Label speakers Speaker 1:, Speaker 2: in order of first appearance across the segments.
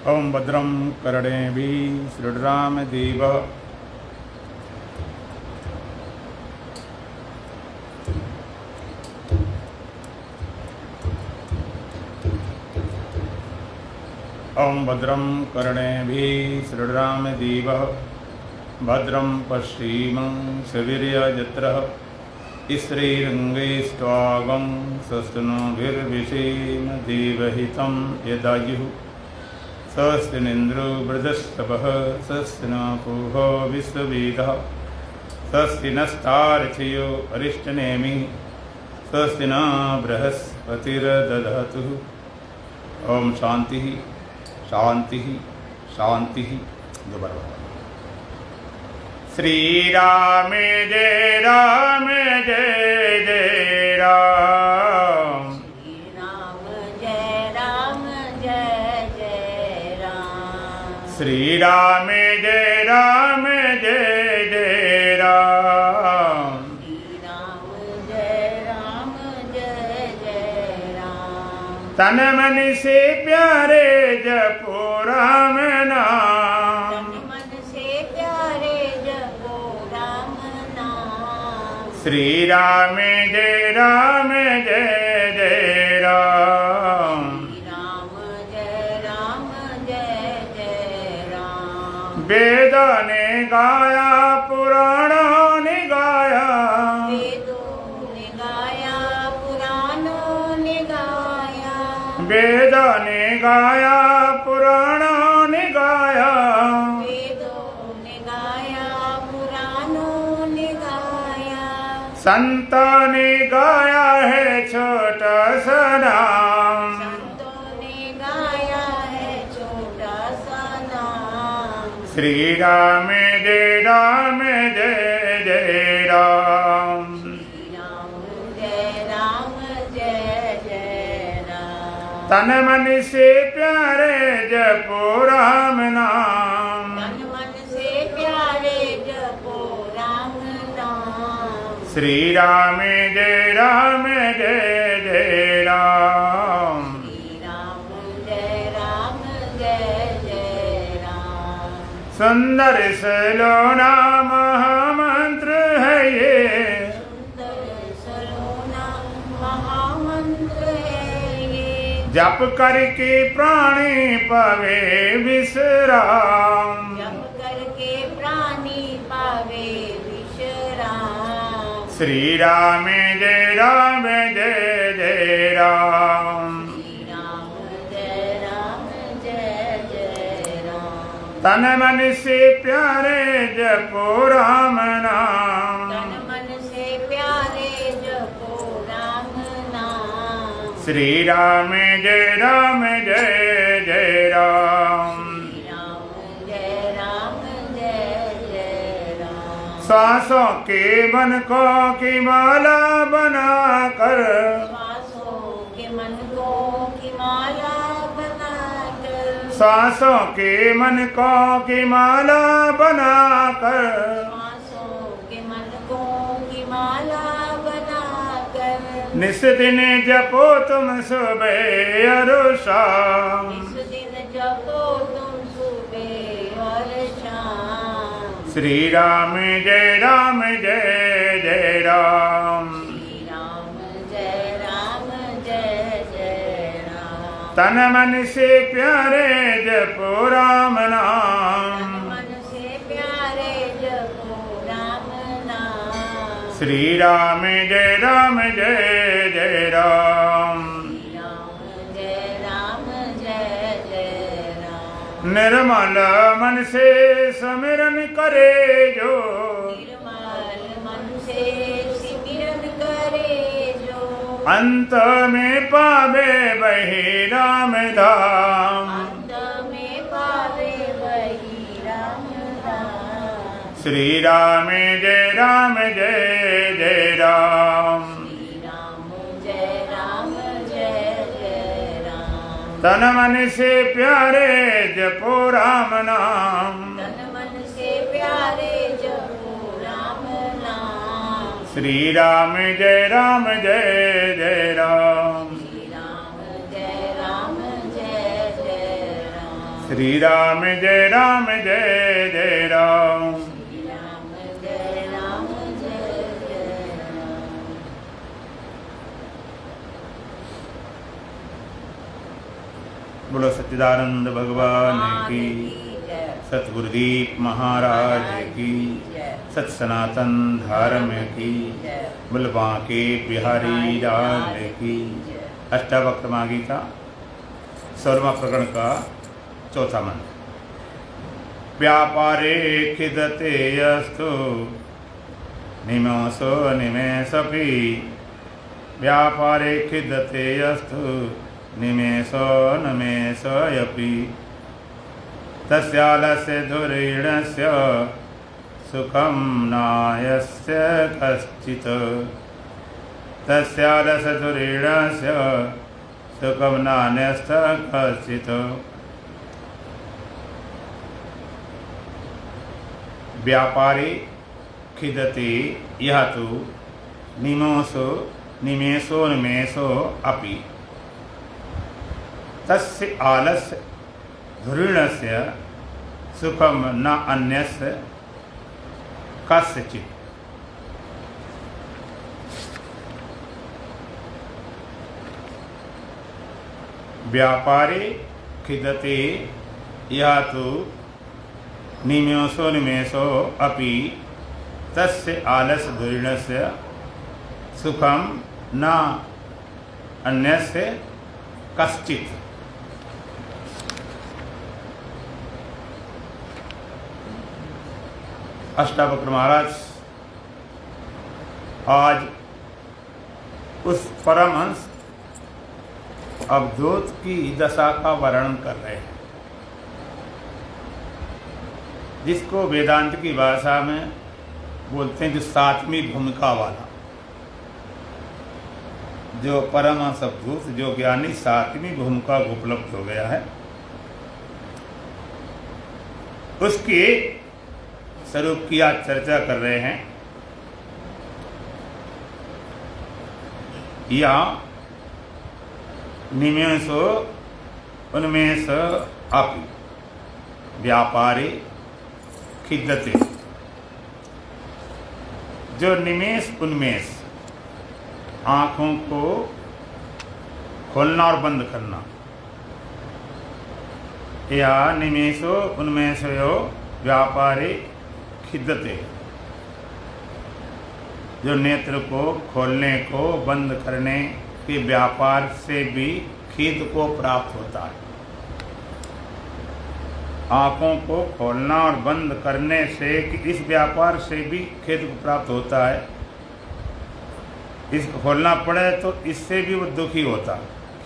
Speaker 1: ओं भद्रं कर्णेभिः शृणुयामदेवः ओं भद्रं कर्णेभिः शृणुयामदेवः भद्रं पश्चिमशवीर्यजत्रः स्त्रीरङ्गैस्त्वागं स्वस्तिनोभिर्विषेम देवहितं यदायुः स्वस्तिनिन्द्रो वृधस्तवः स्वस्ति नः पूर्वो विश्ववेदः स्वस्ति नस्तार्क्ष्यो अरिष्टनेमिः स्वस्ति नः बृहस्पतिर्दधातु। ओम शांति शांति शांति। दोबारा श्री राम जय राम जय जय राम। श्री राम जय राम जय जय राम। तन मन से प्यारे जपो राम नाम। श्री राम जय राम जय जय राम। वेदों ने गाया पुराणों ने गाया। वेदों ने गाया पुराणों ने गाया। संतों ने गाया है छोटा सा नाम। श्री राम जय राम जय जय राम। तन मन से प्यारे जपो राम नाम। श्री राम जय राम जय जय राम। सुंदर सलोना महामंत्र है ये। जप करके प्राणी पावे विश्राम। श्री राम जय राम जय जय राम। तन मन से प्यारे जपो राम नाम। श्री राम जय राम जय जय राम। सांसों के मन को की माला बनाकर। सांसों के मन को की माला बनाकर। निस दिन जपो तुम सुबह और शाम। श्री राम जय राम जय जय राम। तन मन से प्यारे जपो राम नाम। श्री राम जय राम जय जय राम। निर्मल मन से स्मरण करे जो। अंत में पावे वही राम धाम। श्री राम जय राम जय जय राम। तन मन से प्यारे जपो राम नाम। श्री राम जय जय राम। श्री राम जय जय राम। बोलो सच्चिदानंद भगवान की, सतगुरुदीप महाराज की, सत सनातन धर्म की, बोल बांके बिहारी लाल की। अष्टावक्रमा गीता 16वां प्रकरण का चौथा मंत्र। व्यापारे खिदते यस्तु निमेषो निमेषपि, व्यापारे खिदते यस्तु निमेषो निमेषयपि, तस्यालस्य धुरीणस्य सुखं नायस्य कश्चित्, तस्यालस्य धुरीणस्य सुखं नान्यस्य कश्चित्। व्यापारे खिदते यह तो निमेषो निमेषो निमेषो अपि, तस्य आलस्य धुरीणस्य सुखम न अन्यस्य कस्यचित्। व्यापारे खिदते यह तो निमेषो निमेषो अपि, तस्य आलस्य धुरीणस्य सुखम न अन्यस्य कश्चित्। अष्टावक्र महाराज आज उस परमहंस अवधूत की दशा का वर्णन कर रहे हैं, जिसको वेदांत की भाषा में बोलते हैं जो सातवीं भूमिका वाला, जो परमहंस अवधूत, जो ज्ञानी सातवीं भूमिका को उपलब्ध हो गया है, उसके स्वरूप की आज चर्चा कर रहे हैं। या निमेषो उन्मेष अपि व्यापारे खिदते, जो निमेष उन्मेष आँखों को खोलना और बंद करना, या निमेषो उन्मेषयो व्यापारे खिदते, जो नेत्र को खोलने को बंद करने के व्यापार से भी खिद को प्राप्त होता है। आँखों को खोलना और बंद करने से कि इस व्यापार से भी खेद को प्राप्त होता है। इसको खोलना पड़े तो इससे भी वो दुखी होता,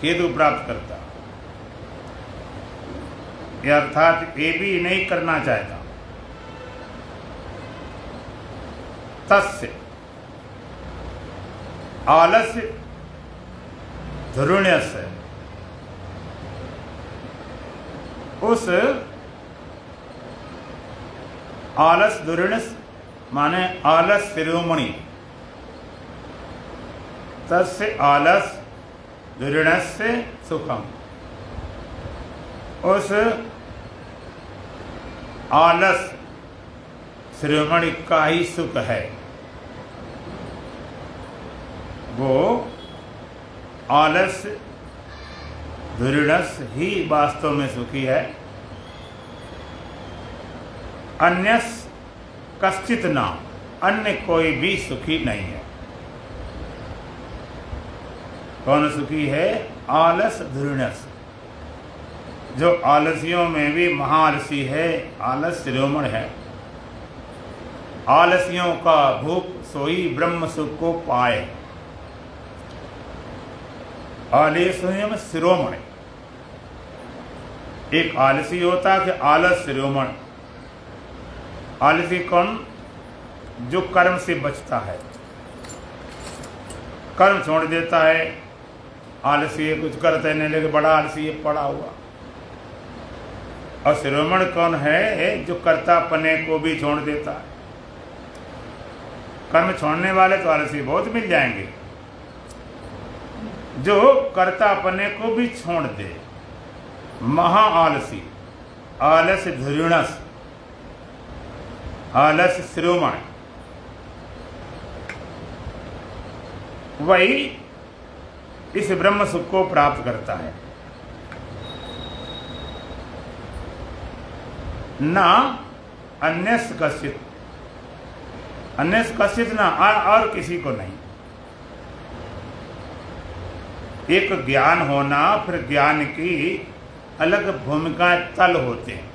Speaker 1: खेद को प्राप्त करता, ये अर्थात ये भी नहीं करना चाहता। तस्य आलस्य धुरीणस्य, उस आलस धुरीणस्य माने आलस शिरोमणि, तस्य आलस धुरीणस्य सुखम, उस आलस शिरोमणि का ही सुख है। वो आलस धुरीणस ही वास्तव में सुखी है, अन्य कश्चित ना, अन्य कोई भी सुखी नहीं है। कौन सुखी है? आलस धुरीणस, जो आलसियों में भी महाआलसी है, आलस शिरोमण है। आलसियों का भूख सोई ब्रह्म सुख को पाए, आलस्यम शिरोमण। एक आलसी होता है कि आलस शिरोमण। आलसी कौन? जो कर्म से बचता है, कर्म छोड़ देता है। आलसी है, कुछ करते नहीं, लेकिन बड़ा आलसी है, पड़ा हुआ। और शिरोमण कौन है? जो कर्तापने को भी छोड़ देता है। कर्म छोड़ने वाले तो आलसी बहुत मिल जाएंगे, जो कर्तापने को भी छोड़ दे, महा आलसी। आलस्य धुरिणस, आलस्य शिरोमण, वही इस ब्रह्म सुख को प्राप्त करता है। ना अन्यस्य कश्चित, अन्यस्य कश्चित ना और किसी को नहीं। एक ज्ञान होना, फिर ज्ञान की अलग भूमिकाएं तल होते हैं।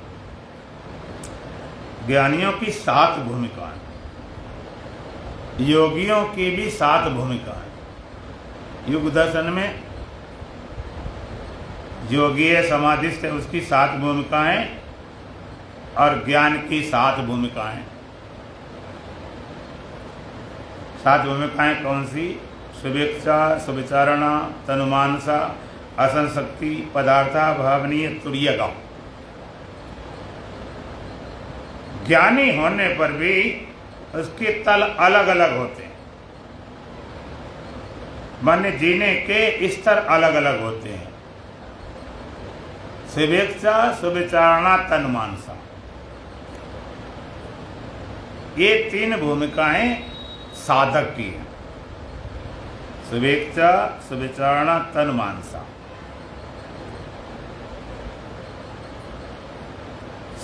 Speaker 1: ज्ञानियों की 7 भूमिकाएं, योगियों की भी 7 भूमिकाएं। युग दर्शन में योगी है, समाधिस्थ है, उसकी 7 भूमिकाएं और ज्ञान की 7 भूमिकाएं। 7 भूमिकाएं कौन सी? सुवेक्षा, सुविचारणा, तनुमानसा, असंशक्ति, पदार्था, भावनीय, तुरीयगा। ज्ञानी होने पर भी उसके तल अलग अलग होते हैं, माने जीने के स्तर अलग अलग होते हैं। सुवेक्षा, सुविचारणा, तनुमानसा, ये 3 भूमिकाएं साधक की हैं। सुवेक्षा, सुविचारणा, तनुमानसा।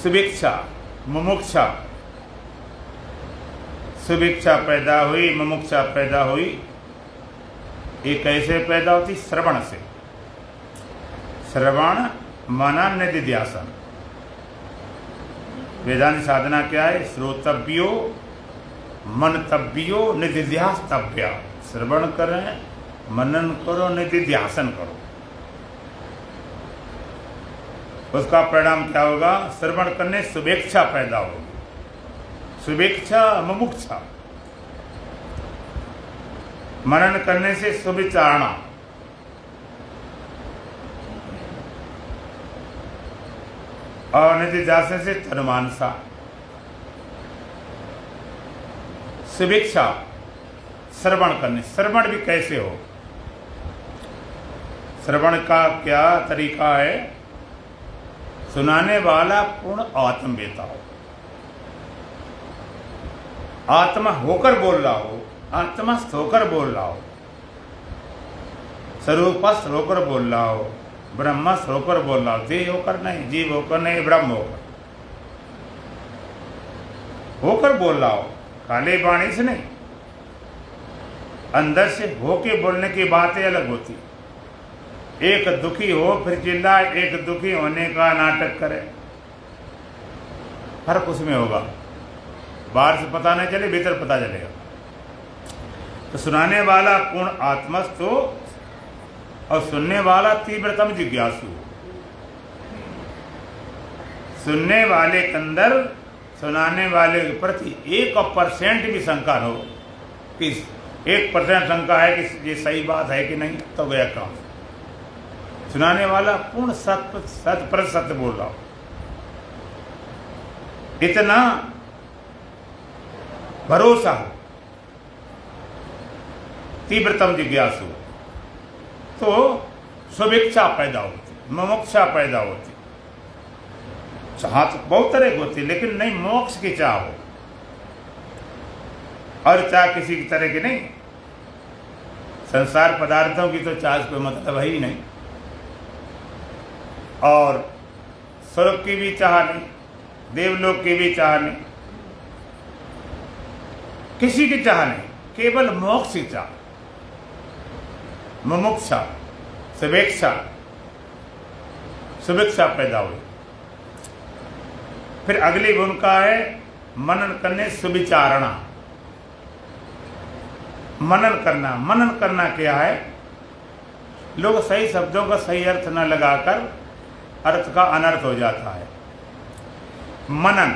Speaker 1: सुवेक्षा, मुमुक्षा, सुवेक्षा पैदा हुई, मुमुक्षा पैदा हुई। ये कैसे पैदा होती? श्रवण से। श्रवण, मनन, निधिध्यासन। वेदांत साधना क्या है? श्रोतव्यो, मनतव्यो, निधिध्यासतव्य। श्रवण करें, मनन करो, निधिध्यासन करो। उसका परिणाम क्या होगा? श्रवण करने सुवेक्षा पैदा होगी, सुवेक्षा, मुमुक्षा। मनन करने से सुविचारणा, और निधिध्यासन से तनुमानसा। सुवेक्षा, श्रवण करने। श्रवण भी कैसे हो? श्रवण का क्या तरीका है? सुनाने वाला पूर्ण आत्मवेता हो, आत्मा होकर बोल रहा हो, आत्मस्थ होकर बोल रहा हो, स्वरूपस्थ होकर बोल रहा हो, ब्रह्मस्थ होकर बोल रहा हो। देह होकर नहीं, जीव होकर नहीं, ब्रह्म होकर बोल रहा हो, काले वाणी से नहीं। अंदर से होके बोलने की बातें अलग होती। एक दुखी हो फिर चिल्लाए, एक दुखी होने का नाटक करे, फर्क उसमें होगा। बाहर से पता नहीं चले, भीतर पता चलेगा। तो सुनाने वाला पूर्ण आत्मस्थ हो और सुनने वाला तीव्रतम जिज्ञासु हो। सुनने वाले के अंदर सुनाने वाले के प्रति 1% भी शंका हो कि 1% शंका है कि ये सही बात है कि नहीं, तो गया काम। सुनाने वाला पूर्ण सत सत्य बोल रहा हो, इतना भरोसा हो, तीव्रतम जिज्ञासु, तो सुभिक्षा पैदा होती, मुमुक्षा पैदा होती। चाह तो बहुत तरह की होती, लेकिन नहीं मोक्ष की चाह हो, और चाह किसी की तरह की नहीं। संसार पदार्थों की तो चाह कोई मतलब है ही नहीं, और स्वर्ग की भी चाह नहीं, देवलोक की भी चाह नहीं, किसी की चाह नहीं, केवल मोक्ष की चाह, मुमुक्षा, सुभिक्षा पैदा हुई। फिर अगली भूमिका है मनन करने, सुविचारणा। मनन करना, मनन करना क्या है? लोग सही शब्दों का सही अर्थ न लगाकर अर्थ का अनर्थ हो जाता है। मनन,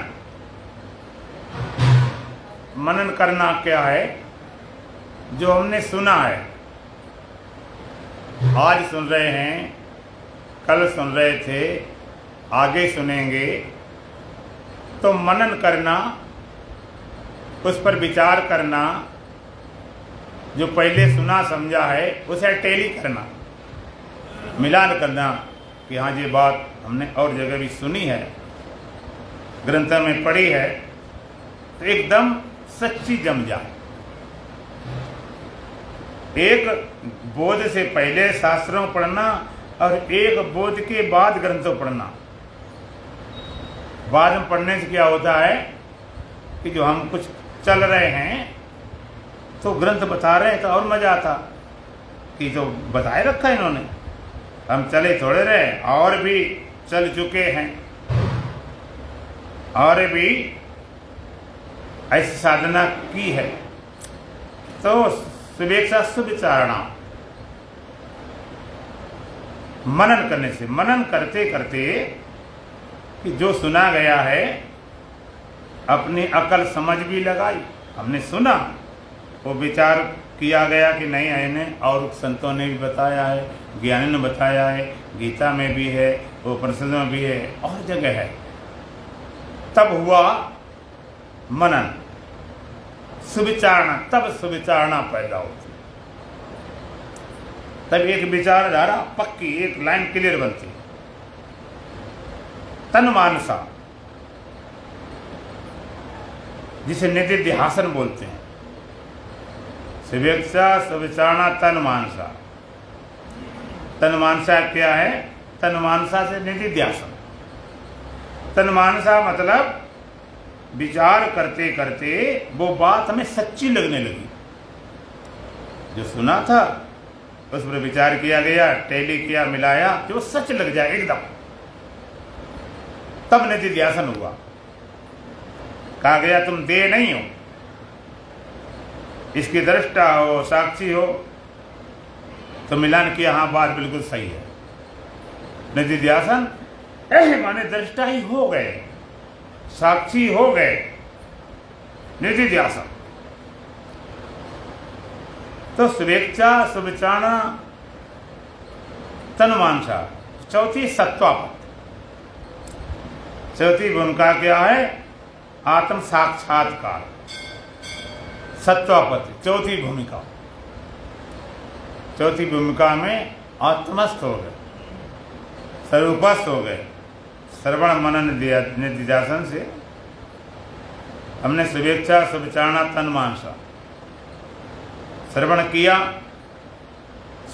Speaker 1: मनन करना क्या है? जो हमने सुना है, आज सुन रहे हैं, कल सुन रहे थे, आगे सुनेंगे, तो मनन करना, उस पर विचार करना, जो पहले सुना समझा है उसे टैली करना, मिलान करना कि हाँ ये बात हमने और जगह भी सुनी है, ग्रंथों में पढ़ी है तो एकदम सच्ची जम जाए। एक बोध से पहले शास्त्रों पढ़ना और एक बोध के बाद ग्रंथों पढ़ना। बाद में पढ़ने से क्या होता है कि जो हम कुछ चल रहे हैं तो ग्रंथ बता रहे हैं तो और मजा आता कि जो बताए रखा है इन्होंने, हम चले थोड़े रहे, और भी चल चुके हैं, और भी ऐसी साधना की है। तो सुवेक्षा सुविचारणा, मनन करने से, मनन करते करते कि जो सुना गया है अपनी अकल समझ भी लगाई, हमने सुना, वो विचार किया गया कि नहीं इन्हें, और संतों ने भी बताया है, ज्ञानी ने बताया है, गीता में भी है, उपनिषदों में भी है, और जगह है। तब हुआ मनन, सुविचारणा, तब सुविचारणा पैदा होती, तब एक विचारधारा पक्की, एक लाइन क्लियर बनती। तन्मानसा, जिसे निधिध्यासन बोलते हैं, सुवेक्षा सुविचारणा तन्मानसा। तन्मानसा क्या है? तन्मानसा से निधिध्यासन। तन्मानसा मतलब विचार करते करते वो बात हमें सच्ची लगने लगी, जो सुना था उस पर विचार किया गया, टैली किया, मिलाया, जो सच लग जाए एकदम, तब निधिध्यासन हुआ। कहा गया तुम देह नहीं हो, इसकी दृष्टा हो, साक्षी हो, तो मिलान किया, हाँ बात बिल्कुल सही है। निधिध्यासन माने दृष्टा ही हो गए, साक्षी हो गए, निधिध्यासन। तो सुवेक्षा सुविचारणा तन्मानसा। चौथी सत्वापत्ति। चौथी भूमिका क्या है? आत्म साक्षात्कार, सत्वापत्ति, चौथी भूमिका। चौथी भूमिका में आत्मस्थ हो गए, स्वरूपस्थ हो गए। श्रवण मनन निधिध्यासन से हमने सुवेक्षा सुविचारणा तन्मानसा, श्रवण किया,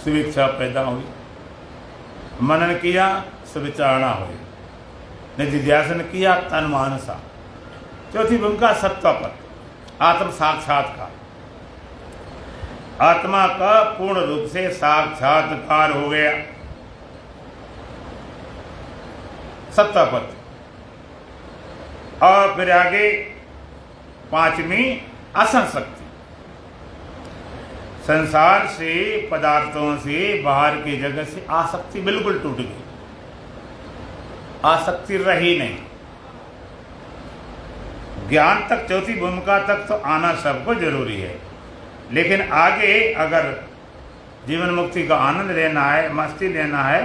Speaker 1: सुवेक्षा पैदा हुई, मनन किया, सुविचारणा हुई, निधिध्यासन किया, तन्मानसा। चौथी भूमिका सत्वापत्ति, आत्म साक्षात्कार। आत्मा का पूर्ण रूप से साक्षात्कार हो गया, सत्वापत्ति। और फिर आगे पांचवी असंशक्ति। संसार से, पदार्थों से, बाहर की जगह से आसक्ति बिल्कुल टूट गई, आसक्ति रही नहीं। ज्ञान तक, चौथी भूमिका तक तो आना सबको जरूरी है, लेकिन आगे अगर जीवन मुक्ति का आनंद लेना है, मस्ती लेना है,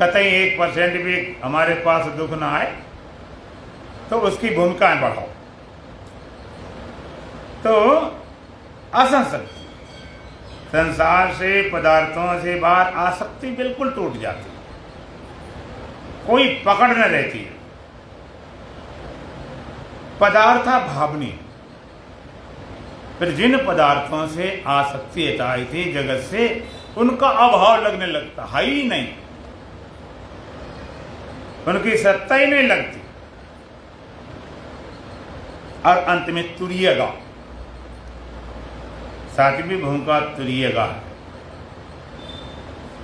Speaker 1: कतई 1% भी हमारे पास दुख ना आए, तो उसकी भूमिकाएं बढ़ाओ। तो असंशक्ति, संसार से, पदार्थों से बाहर आसक्ति बिल्कुल टूट जाती, कोई पकड़ न रहती है। पदार्था भावनी, फिर जिन पदार्थों से आसक्ति हटाई थी जगत से, उनका अभाव लगने लगता, है ही नहीं, उनकी सत्ता ही नहीं लगती। और अंत में तुरीयगा, सातवीं भूमिका तुरीयगा है।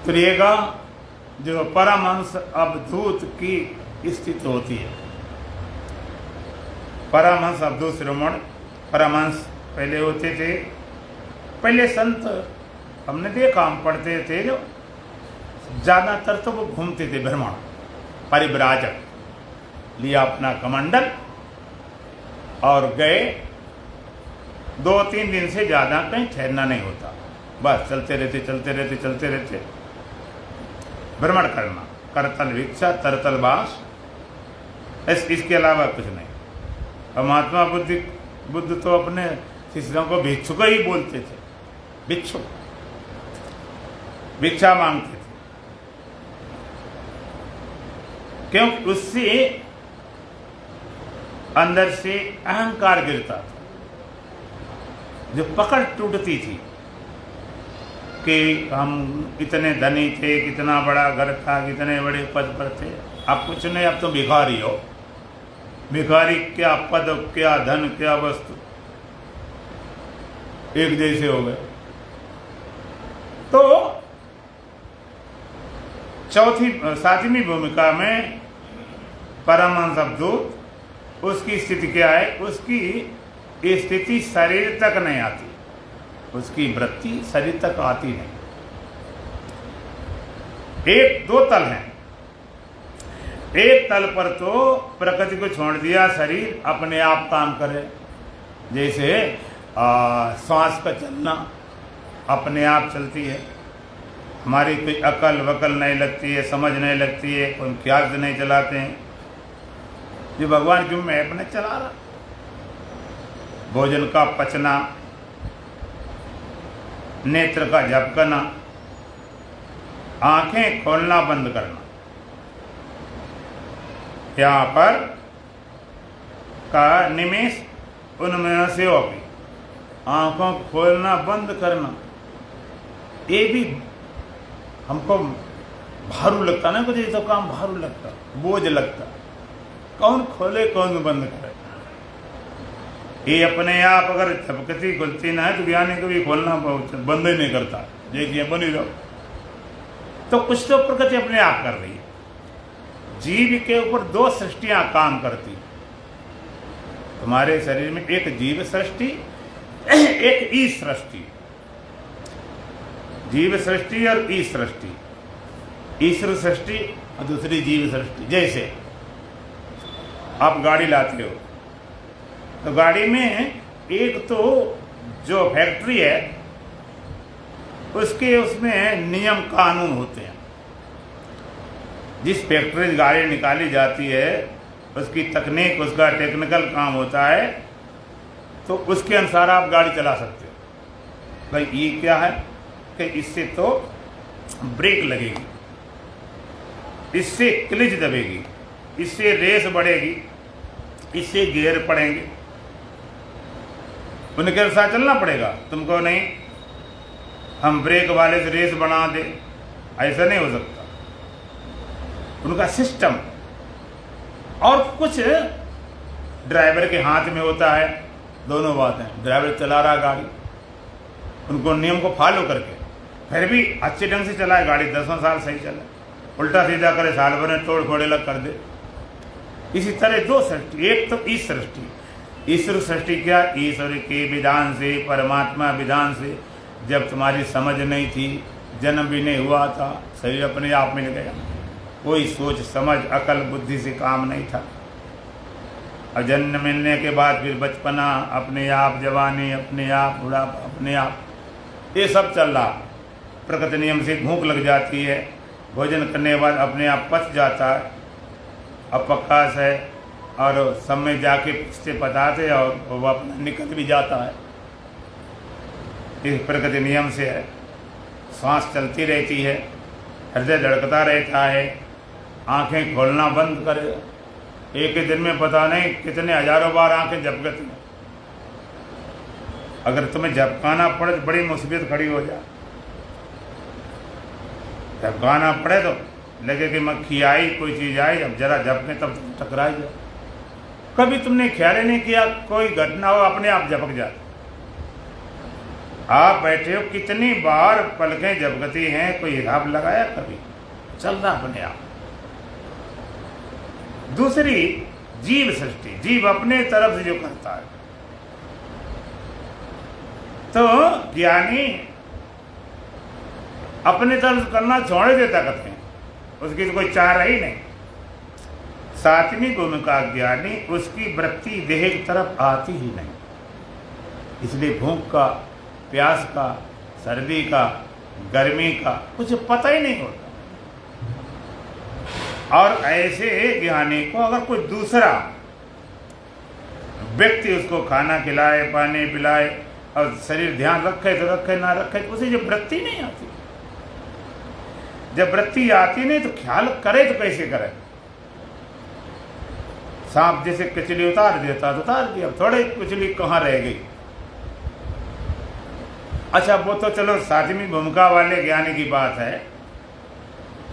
Speaker 1: तुरीयगा जो परमहंस अवधूत की स्थिति होती है। परमहंस अवधूत श्रवण, परमहंस पहले होते थे, पहले संत हमने देखा, हम पढ़ते थे, जो ज्यादातर तो वो घूमते थे भ्रमण, परिव्राजक, लिया अपना कमंडल और गए। 2-3 दिन से ज्यादा कहीं ठहरना नहीं होता, बस चलते रहते चलते रहते चलते रहते, भ्रमण करना, करतल भिक्षा, तरतल बास, इसके अलावा कुछ नहीं। और महात्मा बुद्ध तो अपने शिष्यों को भिक्षुक ही बोलते थे, भिक्षुक, भिक्षा मांगते थे, क्योंकि उससे अंदर से अहंकार गिरता था, जो पकड़ टूटती थी कि हम इतने धनी थे, कितना बड़ा घर था, कितने बड़े पद पर थे। अब कुछ नहीं, अब तो भिखारी हो। भिखारी, क्या पद, क्या धन, क्या वस्तु, एक जैसे हो गए। तो सातवीं भूमिका में परमहंस अवधूत, उसकी स्थिति क्या है? उसकी स्थिति शरीर तक नहीं आती, उसकी वृत्ति शरीर तक आती नहीं। एक दो तल हैं। एक तल पर तो प्रकृति को छोड़ दिया, शरीर अपने आप काम करे, जैसे श्वास का चलना अपने आप चलती है, हमारी कोई अकल वकल नहीं लगती है, समझ नहीं लगती है, कोई ख्याल से नहीं चलाते हैं। जो भगवान क्यों मैं अपने चला रहा। भोजन का पचना, नेत्र का झपकना, आंखें खोलना बंद करना, यहाँ पर का निमेष उनमें से होगी, आंखों खोलना बंद करना, ये भी हमको भारू लगता ना, कुछ तो काम भारू लगता, बोझ लगता। कौन खोले कौन बंद करे? ये अपने आप अगर झपकती खुलती ना है तो ज्ञानी को भी खोलना बंद ही नहीं करता, देखिए बन ही रहो। तो कुछ तो प्रकृति अपने आप कर रही है। जीव के ऊपर दो सृष्टियां काम करती। तुम्हारे शरीर में एक जीव सृष्टि, एक ई सृष्टि। जीव सृष्टि और ई सृष्टि, ईश्वर सृष्टि और दूसरी जीव सृष्टि। जैसे आप गाड़ी लाते हो तो गाड़ी में एक तो जो फैक्ट्री है उसमें नियम कानून होते हैं। जिस फैक्ट्री से गाड़ी निकाली जाती है उसकी तकनीक, उसका टेक्निकल काम होता है, तो उसके अनुसार आप गाड़ी चला सकते हो। भाई ये क्या है कि इससे तो ब्रेक लगेगी, इससे क्लिच दबेगी, इससे रेस बढ़ेगी, इससे गियर पड़ेंगे, उनके अनुसार चलना पड़ेगा। तुमको नहीं हम ब्रेक वाले से रेस बना दे, ऐसा नहीं हो सकता। उनका सिस्टम और कुछ ड्राइवर के हाथ में होता है। दोनों बातें, ड्राइवर चला रहा गाड़ी, उनको नियम को फॉलो करके फिर भी अच्छे ढंग से चलाए गाड़ी, 10 साल सही चले, उल्टा सीधा करे साल भर में तोड़ फोड़े लग कर दे। इसी तरह दो सृष्टि, एक तो इस सृष्टि, ईश्वर सृष्टि क्या? ईश्वर के विधान से, परमात्मा विधान से। जब तुम्हारी समझ नहीं थी, जन्म भी नहीं हुआ था, शरीर अपने आप मिल गया, कोई सोच समझ अकल बुद्धि से काम नहीं था। और जन्म मिलने के बाद फिर बचपना अपने आप, जवानी अपने आप, बुढ़ापा अपने आप, ये सब चल रहा। प्रकृति नियम से भूख लग जाती है, भोजन करने के बाद अपने आप पच जाता है, अपकाश है, और सब में जाके से पताते और वो अपना निकल भी जाता है। इस प्रकृति नियम से है। सांस चलती रहती है, हृदय धड़कता रहता है, आंखें खोलना बंद करे, एक ही दिन में पता नहीं कितने हजारों बार आंखें झपकती हैं। अगर तुम्हें झपकाना पड़े तो बड़ी मुसीबत खड़ी हो जाए। झपकाना पड़े तो लगे कि मक्खी आई, कोई चीज़ आई, अब जरा झपके तब टकराई जाए। कभी तुमने ख्याल ही नहीं किया, कोई घटना हो अपने आप झपक जाती। आप बैठे हो, कितनी बार पलकें झपकती हैं, कोई हिसाब लगाया? कभी चल रहा अपने आप। दूसरी जीव सृष्टि, जीव अपने तरफ से जो करता है। तो ज्ञानी अपने तरफ करना छोड़ देता करते हैं, उसकी तो कोई चाह रही नहीं। सातवीं भूमिका ज्ञानी, उसकी वृत्ति देह की तरफ आती ही नहीं, इसलिए भूख का, प्यास का, सर्दी का, गर्मी का कुछ पता ही नहीं होता। और ऐसे ज्ञानी को अगर कोई दूसरा व्यक्ति उसको खाना खिलाए, पानी पिलाए और शरीर ध्यान रखे तो रखे, ना रखे तो उसे जब वृत्ति नहीं आती। जब वृत्ति आती नहीं तो ख्याल करे तो कैसे करे? सांप जैसे कचली उतार देता तो उतार दिया, थोड़े कचली कहाँ रह गई। अच्छा वो तो चलो सातवीं भूमिका वाले ज्ञानी की बात है।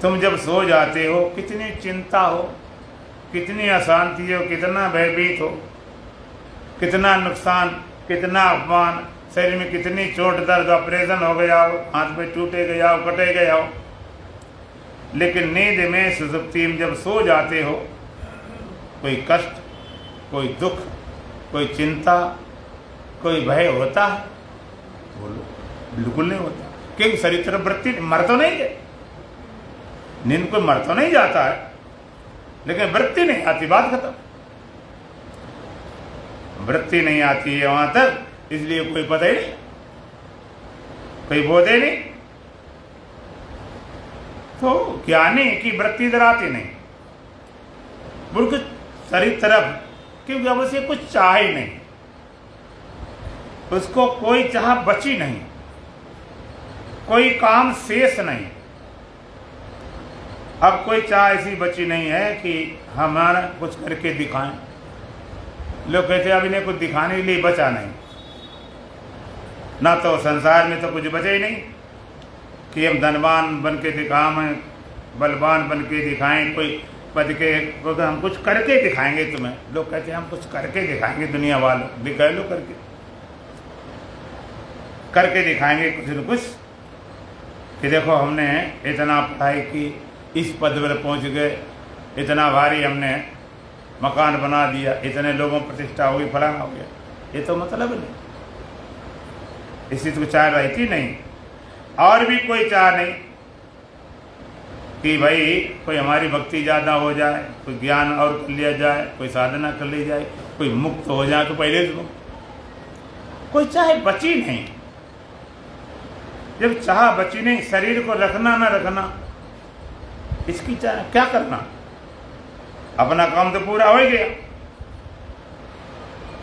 Speaker 1: तुम जब सो जाते हो कितनी चिंता हो, कितनी अशांति हो, कितना भयभीत हो, कितना नुकसान, कितना अपमान, शरीर में कितनी चोट दर्द, ऑपरेशन हो गया हो, हाथ में टूटे गया हो, कटे गया हो, लेकिन नींद में सुसुप्ति में जब सो जाते हो कोई कष्ट, कोई दुख, कोई चिंता, कोई भय होता है? बोलो, बिल्कुल नहीं होता। क्योंकि शरीर तरफ वृत्ति मर तो नहीं है, नींद को मर तो नहीं जाता है, लेकिन वृत्ति नहीं आती, बात खत्म। वृत्ति नहीं आती है वहां तक, इसलिए कोई पता ही नहीं, कोई बोध ही नहीं। तो ज्ञानी की वृत्ति इधर आती नहीं, बिल्कुल शरीर तरफ, क्योंकि अब उसे कुछ चाह ही नहीं, उसको कोई चाह बची नहीं, कोई काम शेष नहीं। अब कोई चाह ऐसी बची नहीं है कि हमारा कुछ करके दिखाएं। लोग कहते हैं अभी ने कुछ दिखाने के लिए बचा नहीं, ना तो संसार में तो कुछ बचे ही नहीं कि हम धनवान बन के दिखाएं, बलवान बन के दिखाएं, कोई पद के, हम कुछ करके दिखाएंगे तुम्हें। लोग कहते हैं हम कुछ करके दिखाएंगे, दुनिया वालों दिखा लो करके दिखाएंगे कुछ न कुछ, कि देखो हमने इतना पढ़ाई की, इस पद पर पहुंच गए, इतना भारी हमने मकान बना दिया, इतने लोगों प्रतिष्ठा हुई, फलाना हो गया। ये तो मतलब नहीं, इसी तो चाह रहती नहीं। और भी कोई चाह नहीं कि भाई कोई हमारी भक्ति ज़्यादा हो जाए, कोई ज्ञान और कर लिया जाए, कोई साधना कर ली जाए, कोई मुक्त हो जाए, तो पहले से कोई चाह बची नहीं। जब चाह बची नहीं, शरीर को रखना ना रखना, इसकी चाह क्या करना, अपना काम तो पूरा हो ही गया।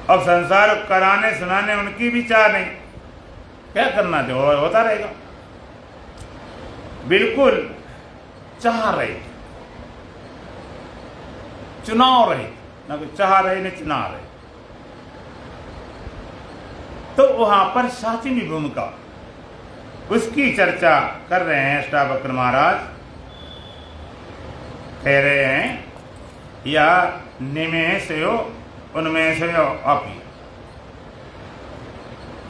Speaker 1: अब संसार कराने सुनाने उनकी भी चाह नहीं, क्या करना, जो होता रहेगा। बिल्कुल चाह रहे, चुनाव रहे, ना कोई चाह रहे न चुनाव रहे। तो वहां पर सातवीं भूमिका, उसकी चर्चा कर रहे हैं अष्टावक्र महाराज। कह रहे हैं या निमेषयो उन्मेषयो अपि,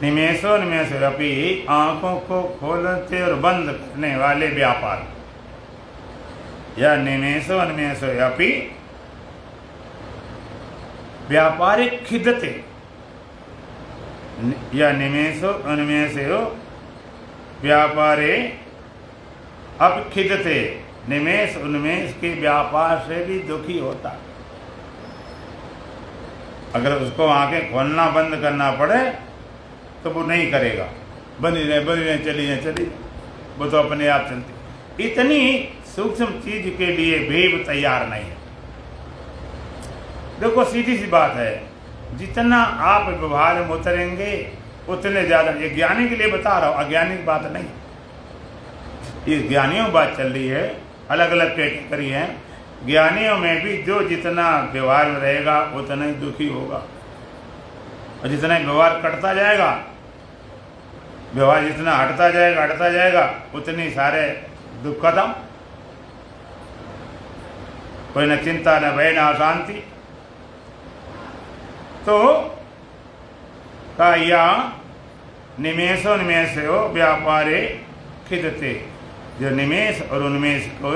Speaker 1: निमेषो उन्मेषयो अपि, आंखों को खोलते और बंद करने वाले व्यापार, या निमेषो उन्मेषयो अपि व्यापारिक खिदते, या निमेषो उन्मेषयो व्यापारे अपखिदते, निमेष उन्मेष के व्यापार से भी दुखी होता। अगर उसको आंखें खोलना बंद करना पड़े तो वो नहीं करेगा, बनी रहे चली जाए, वो तो अपने आप चलती। इतनी सूक्ष्म चीज के लिए भी वो तैयार नहीं है। देखो सीधी सी बात है, जितना आप व्यवहार में उतरेंगे उतने ज्यादा, ये ज्ञानी के लिए बता रहा हूं, अज्ञानी की बात नहीं। इस ज्ञानियों की बात चल रही है, अलग अलग कैटेगरी है। ज्ञानियों में भी जो जितना व्यवहार में रहेगा उतना ही दुखी होगा, और जितना व्यवहार कटता जाएगा, व्यवहार जितना हटता जाएगा उतनी सारे दुख खत्म। कोई न चिंता, न भय, न अशांति। तो या निमेषो निमेषयो व्यापारे खिदते, जो निमेष और उन्मेष को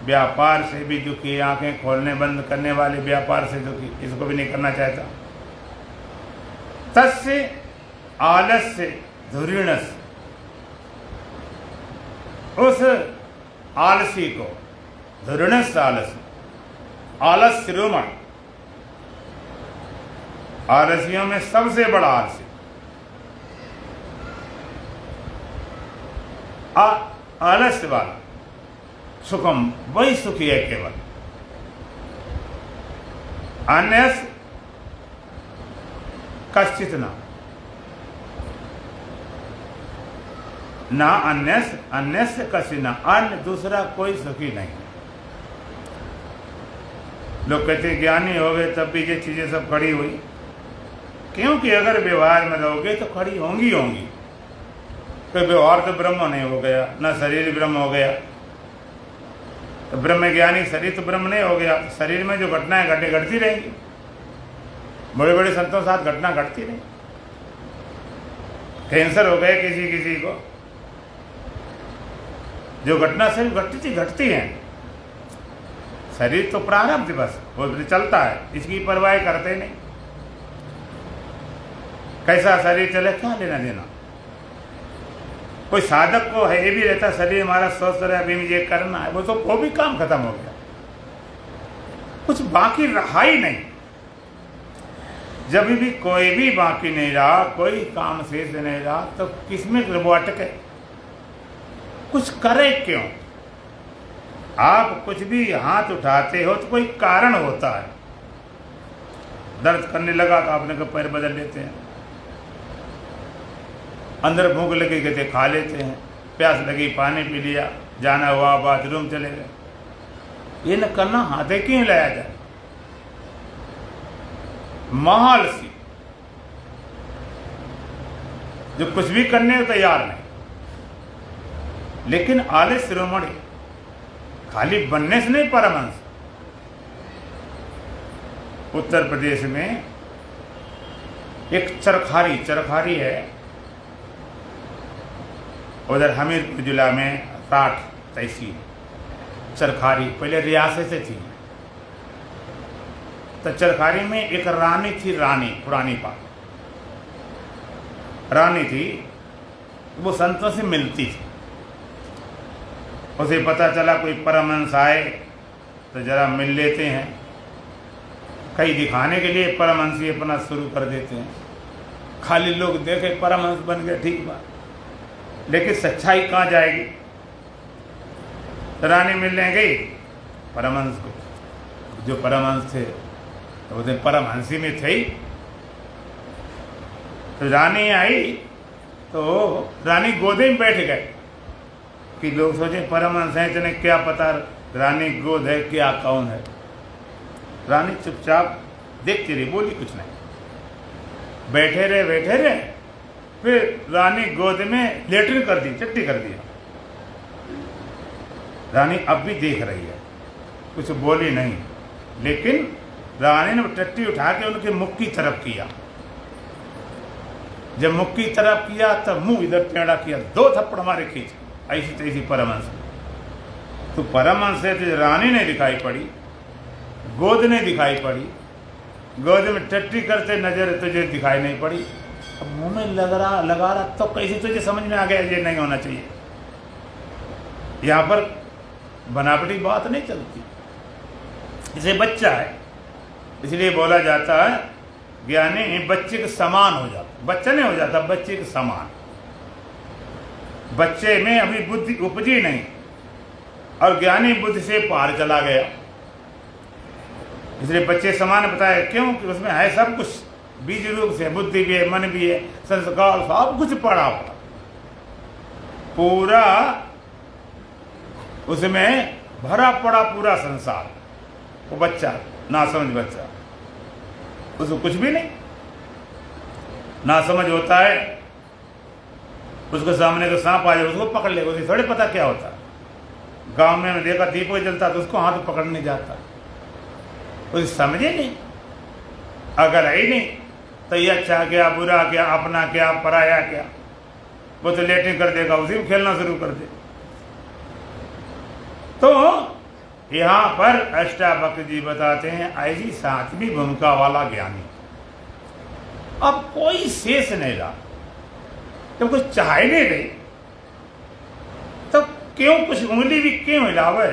Speaker 1: व्यापार से भी दुखी, आंखें खोलने बंद करने वाले व्यापार से दुखी, इसको भी नहीं करना चाहता। तस्य आलस्य धुरीणस, उस आलसी को, धुरीणस आलस्य, आलस शिरोमणि, आलसियों में सबसे बड़ा आलसी, आलस्य वाला, सुखम, वही सुखी है केवल। अन्य कश्चित ना अन्य कश्चित ना, अन्य दूसरा कोई सुखी नहीं। लोग कहते हैं ज्ञानी हो गए तब भी ये चीज़ें सब खड़ी हुई, क्योंकि अगर व्यवहार में रहोगे तो खड़ी होंगी होंगी। तो व्यवहार तो ब्रह्म नहीं हो गया, ना शरीर ब्रह्म हो गया, तो ब्रह्म ज्ञानी शरीर तो ब्रह्म नहीं हो गया। शरीर में जो घटनाएं घटती रहेंगी, बड़े बड़े संतों के साथ घटना घटती रही। कैंसर हो गए किसी किसी को, जो घटना से घटती है। शरीर तो प्रारब्ध बस वो चलता है, इसकी परवाह करते नहीं। कैसा शरीर चले क्या लेना देना। कोई साधक को है ये भी रहता शरीर हमारा स्वस्थ रहे, अभी मुझे करना है, वो भी काम खत्म हो गया, कुछ बाकी रहा ही नहीं। जब भी कोई भी बाकी नहीं रहा, कोई काम शेष नहीं रहा, तो किसमें वो अटके, कुछ करे क्यों। आप कुछ भी हाथ उठाते हो तो कोई कारण होता है। दर्द करने लगा तो आपने कहा पैर बदल लेते हैं, अंदर भूख लगी कहते खा लेते हैं, प्यास लगी पानी पी लिया, जाना हुआ बाथरूम चले गए। ये न करना हाथे क्यों लाया जाए। महालसी जो कुछ भी करने को तैयार नहीं, लेकिन आलस शिरोमणि खाली बनने से नहीं परमहंस। उत्तर प्रदेश में एक चरखारी है, उधर हमीरपुर जिला में राठ तहसील चरखारी पहले रियासत से थी। तो चरखारी में एक रानी थी, रानी पुरानी बात रानी थी, वो संतों से मिलती थी। उसे पता चला कोई परमहंस आए तो जरा मिल लेते हैं, कहीं दिखाने के लिए परमहंस ही अपना शुरू कर देते हैं। खाली लोग देखे परमहंस बन गए, ठीक बात, लेकिन सच्चाई कहाँ जाएगी। तो रानी मिलने गई परमहंस को, जो परमहंस थे तो वो परमहंसी में थे। तो रानी आई तो रानी गोदे में बैठ गए कि लोग सोचे परमहंस हैं, इतने क्या पता रानी गोद है क्या कौन है। रानी चुपचाप देखती रही, बोली कुछ नहीं, बैठे रहे। फिर रानी गोद में लेटरिन कर दी, चट्टी कर दिया। रानी अब भी देख रही है, कुछ बोली नहीं, लेकिन रानी ने टट्टी उठा के उनके मुख की तरफ किया। जब मुख की तरफ किया तब मुंह इधर टेढ़ा किया, 2 थप्पड़ मारे खींच, ऐसी तैसी परमहंस। तो परमहंस से तुझे रानी नहीं दिखाई पड़ी, गोद नहीं दिखाई पड़ी, गोद में टट्टी करते नजर तुझे दिखाई नहीं पड़ी, अब मुंह में लगा रहा तो कैसे तुझे समझ में आ गया ये नहीं होना चाहिए। यहाँ पर बनावटी बात नहीं चलती। इसे बच्चा है इसलिए बोला जाता है ज्ञानी बच्चे के समान हो जाता, बच्चा नहीं हो जाता, बच्चे के समान। बच्चे में अभी बुद्धि उपजी नहीं और ज्ञानी बुद्धि से पार चला गया, इसलिए बच्चे समान बताया। क्यों कि उसमें है सब कुछ, बीज रूप से बुद्धि भी है, मन भी है, संस्कार सब कुछ पड़ा हुआ पूरा, उसमें भरा पड़ा पूरा संसार। वो बच्चा ना समझ बच्चा, उसको कुछ भी नहीं, ना समझ होता है। उसके सामने तो सांप आ जाए उसको पकड़ ले, उसे थोड़े पता क्या होता है। गांव में देखा दीपक जलता तो उसको हाथ पकड़ नहीं जाता, उसे समझे नहीं, अगर है ही नहीं तो ये अच्छा क्या बुरा क्या अपना क्या पराया क्या, वो तो लेटिंग कर देगा, उसी में खेलना शुरू कर दे। तो यहाँ पर अष्टावक्र जी बताते हैं ऐसी 7वीं भूमिका वाला ज्ञानी अब कोई शेष नहीं रहा। जब कुछ चाहे नहीं रही तो क्यों कुछ उंगली भी क्यों हिलावे,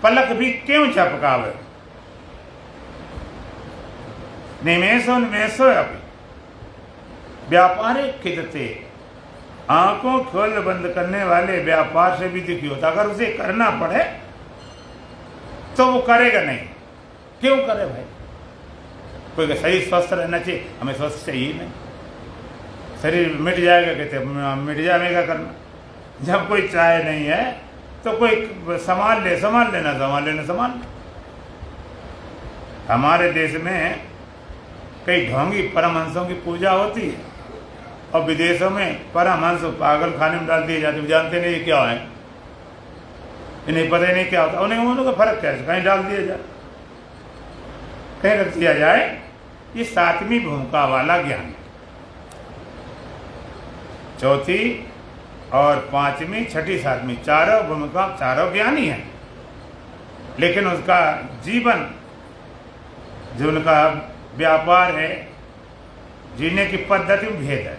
Speaker 1: पलक भी क्यों झपकावे। निमेषो निमेषो अभी व्यापारे खिदते, आंखों खोल बंद करने वाले व्यापार से भी दुखी होता। अगर उसे करना पड़े तो वो करेगा नहीं, क्यों करे भाई। कोई शरीर स्वस्थ रहना चाहिए, हमें स्वस्थ चाहिए नहीं, शरीर मिट जाएगा कहते मिट जाएगा करना। जब कोई चाहे नहीं है तो कोई संभाल लेना। हमारे देश में कई ढोंगी परमहंसों की पूजा होती है और विदेशों में परमहंस पागल खाने में डाल दिए जाते हैं। जानते नहीं क्या है, इन्हें पता ही नहीं क्या होता। उन्हें उनका फर्क क्या है, कहीं डाल दिया जाए, कहीं रख दिया जाए। ये सातवीं भूमिका वाला ज्ञान, चौथी और पांचवी, छठी, सातवीं, चारों भूमिका, चारों ज्ञान ही है, लेकिन उसका जीवन जो उनका व्यापार है, जीने की पद्धति में भेद है।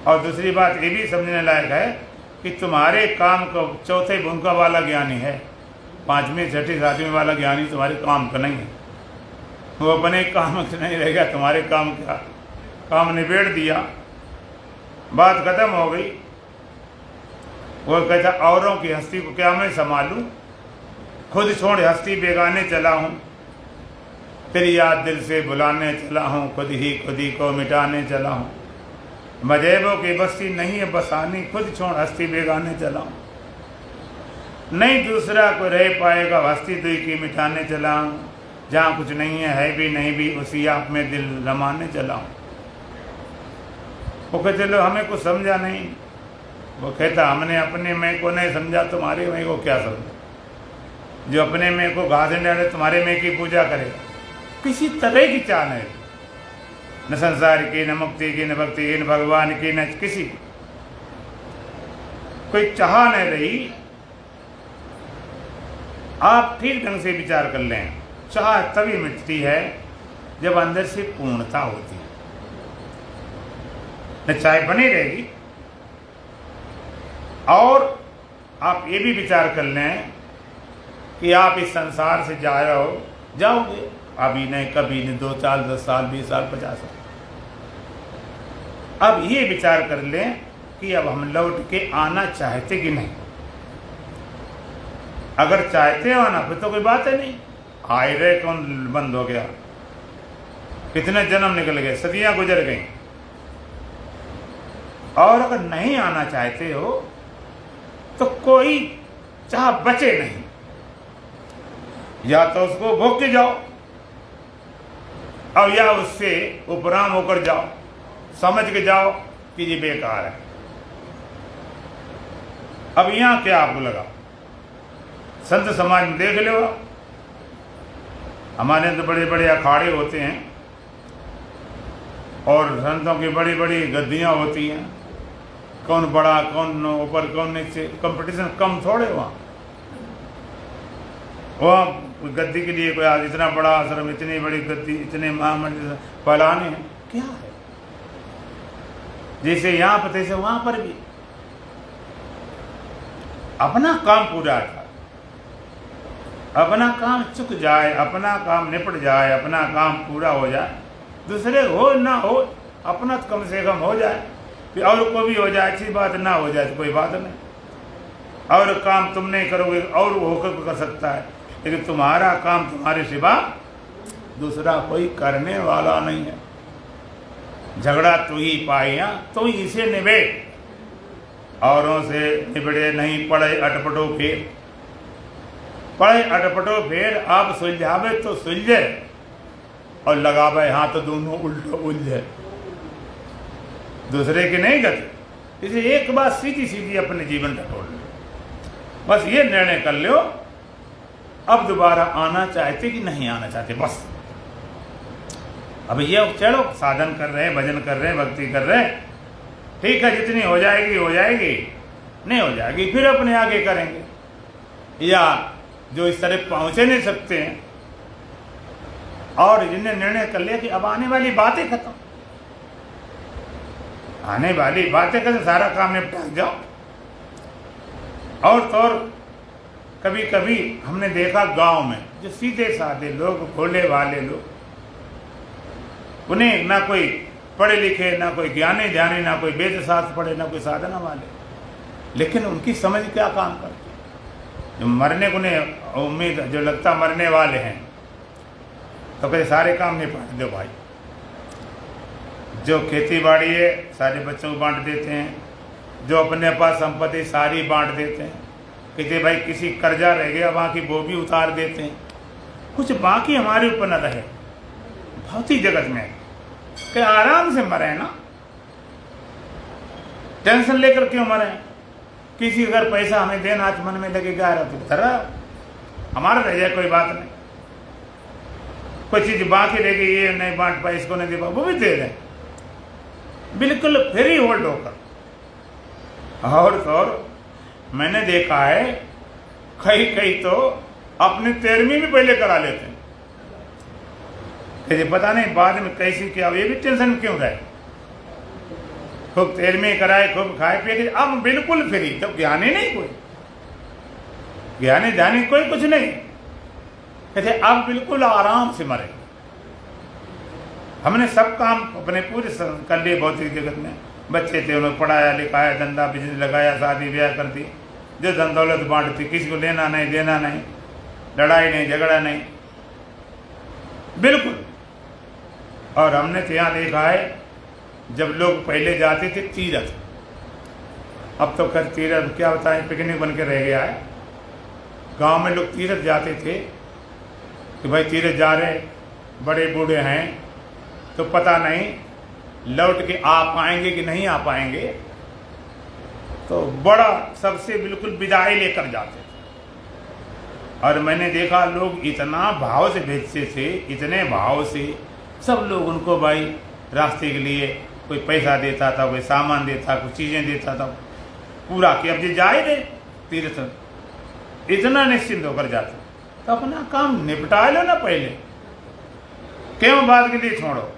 Speaker 1: और दूसरी बात ये भी समझने लायक है कि तुम्हारे काम को चौथे भूमिका वाला ज्ञानी है, पांचवीं, छठी, सातवीं वाला ज्ञानी तुम्हारे काम का नहीं है। वो अपने काम से नहीं रहेगा, तुम्हारे काम का काम निबेड़ दिया, बात खत्म हो गई। वो कहता औरों की हस्ती को क्या मैं संभालूं, खुद छोड़ हस्ती बेगाने चला हूं, तेरी याद दिल से बुलाने चला हूं, खुद ही को मिटाने चला हूं। मजेबों की बस्ती नहीं है बसानी, खुद छोड़ हस्ती बेगाने चला हूं। नहीं दूसरा कोई रह पाएगा, हस्ती दुई की मिटाने चला हूं। जहाँ कुछ नहीं है भी नहीं भी, उसी आप में दिल रमाने चला हूं। वो कहते चलो हमें कुछ समझा नहीं। वो कहता हमने अपने में को नहीं समझा, तुम्हारे में को क्या समझा। जो अपने में को घास डाले तुम्हारे में की पूजा करेगा। किसी तरह की चाह नहीं, न संसार की, न मुक्ति की, न भक्ति की, न भगवान की, न किसी कोई चाह नहीं रही। आप ठीक ढंग से विचार कर लें, चाह तभी मिटती है जब अंदर से पूर्णता होती है। न चाय बनी रहेगी। और आप ये भी विचार कर लें कि आप इस संसार से जाओगे, अभी नहीं, कभी नहीं, 2 साल, 10 साल, 20 साल, 50 साल। अब ये विचार कर लें कि अब हम लौट के आना चाहते कि नहीं। अगर चाहते हो आना फिर तो कोई बात है नहीं, आए रहे कौन बंद हो गया। कितने जन्म निकल गए, सदियां गुजर गई। और अगर नहीं आना चाहते हो तो कोई चाह बचे नहीं, या तो उसको भोग के जाओ और या उससे उपराम होकर जाओ, समझ के जाओ कि ये बेकार है। अब यहां क्या आपको लगा, संत समाज में देख लो, हमारे तो बड़े बड़े अखाड़े होते हैं और संतों की बड़ी बड़ी गद्दियां होती हैं। कौन बड़ा, कौन ऊपर, कौन नीचे, कंपटीशन कम थोड़े वहाँ गद्दी के लिए कोई आज इतना बड़ा आश्रम, इतनी बड़ी गद्दी, इतने महामंदिर फैलाने हैं, क्या है। जैसे यहाँ पर तैसे वहां पर भी अपना काम पूरा था, अपना काम चुक जाए, अपना काम निपट जाए, अपना काम पूरा हो जाए, दूसरे हो ना हो, अपना तो कम से कम हो जाए, फिर और को भी हो जाए, अच्छी बात, ना हो जाए तो कोई बात नहीं। और काम तुम नहीं करोगे और वो होकर कर सकता है, लेकिन तुम्हारा काम तुम्हारे सिवा दूसरा कोई करने वाला नहीं है। झगड़ा तू ही पाइया, तो इसे निबेड़, औरों से निबड़े नहीं, पड़े अटपटो फेर, पड़े अटपटो फेर। आप सुलझावे तो सुलझे और लगावे हाथ तो दोनों उल्टो उलझे, दूसरे की नहीं गति। इसे एक बात सीधी सीधी अपने जीवन टटोल लो, बस ये निर्णय कर लो अब दोबारा आना चाहते कि नहीं आना चाहते। बस अब ये चलो साधन कर रहे हैं, भजन कर रहे हैं, भक्ति कर रहे हैं, ठीक है, जितनी हो जाएगी हो जाएगी, नहीं हो जाएगी फिर अपने आगे करेंगे। या जो इस तरह पहुंचे नहीं सकते हैं और जिन्हें निर्णय कर लिया कि अब आने वाली बातें खत्म, आने वाली बातें खत्म, सारा काम निपटा जाओ। और तो और कभी कभी हमने देखा गांव में जो सीधे साधे लोग, भोले वाले लोग, उन्हें ना कोई पढ़े लिखे, ना कोई ज्ञानी ध्यानी, ना कोई वेद शास्त्र पढ़े, ना कोई साधना वाले, लेकिन उनकी समझ क्या काम करती है। जो मरने को उन्हें उम्मीद, जो लगता मरने वाले हैं, तो कहते सारे काम निपटा दो भाई। जो खेती बाड़ी है सारे बच्चों को बांट देते हैं, जो अपने पास संपत्ति सारी बांट देते हैं, कहते भाई किसी कर्जा रह गया वहाँ की वो भी उतार देते हैं, कुछ बाकी हमारे ऊपर न रहे भौतिक जगत में, कि आराम से मरे ना, टेंशन लेकर क्यों मरे। किसी अगर पैसा हमें देना आज मन में लगेगा तो धरा हमारा रह जाए, कोई बात नहीं। कोई चीज बाकी रह गई, ये नहीं बांट पाए, इसको नहीं दे पाए, वो भी दे दें, बिल्कुल फ्री होल्ड होकर। और तो और मैंने देखा है कई कई तो अपनी 13वीं भी पहले करा लेते हैं, कि पता नहीं बाद में कैसी क्या, ये भी टेंशन क्यों रहे। खूब 13वीं कराए, खूब खाए पिए, अब बिल्कुल फ्री। तो ज्ञानी नहीं कोई, ज्ञानी ध्यानी कोई कुछ नहीं, कहते अब बिल्कुल आराम से मरे। हमने सब काम अपने पूरे कर लिए भौतिक जगत में। बच्चे थे, उन्होंने पढ़ाया लिखाया, धंधा बिजनेस लगाया, शादी ब्याह कर दी, जो धन दौलत बांटती, किसी को लेना नहीं देना नहीं, लड़ाई नहीं झगड़ा नहीं, बिल्कुल। और हमने तो यहाँ देखा है जब लोग पहले जाते थे तीरथ, अब तो खैर तीरथ क्या बताएं, पिकनिक बन के रह गया है। गांव में लोग तीरथ जाते थे कि भाई तीरथ जा रहे, बड़े बूढ़े हैं तो पता नहीं लौट के आ पाएंगे कि नहीं आ पाएंगे, तो बड़ा सबसे बिल्कुल विदाई लेकर जाते थे। और मैंने देखा लोग इतना भाव से भेजते थे, इतने भाव से सब लोग उनको भाई रास्ते के लिए कोई पैसा देता था, कोई सामान देता, कुछ चीज़ें देता था, पूरा कि अब ये जाए रे तीर्थ, इतना निश्चिंत होकर जाते। तो अपना काम निपटा लो ना पहले, क्यों बाद के लिए छोड़ो।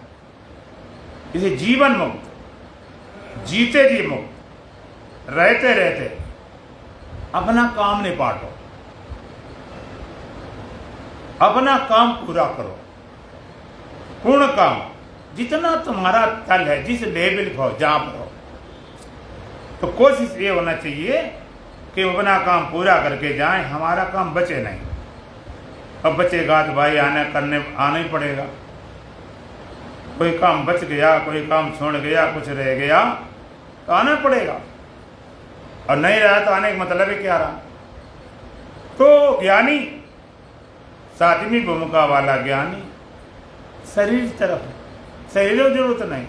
Speaker 1: इसे जीवन मुक्त, जीते जी मुक्त, रहते रहते अपना काम निपाटो, अपना काम पूरा करो, पूर्ण काम। जितना तुम्हारा तल है, जिस लेवल पर हो, जहां पर हो, तो कोशिश ये होना चाहिए कि अपना काम पूरा करके जाएं, हमारा काम बचे नहीं। अब बचेगा तो भाई आना ही पड़ेगा। कोई काम बच गया, कोई काम छोड़ गया, कुछ रह गया तो आना पड़ेगा, और नहीं रहा तो आने का मतलब ही क्या रहा। तो ज्ञानी, 7वीं भूमिका वाला ज्ञानी शरीर तरफ, शरीर की जरूरत नहीं,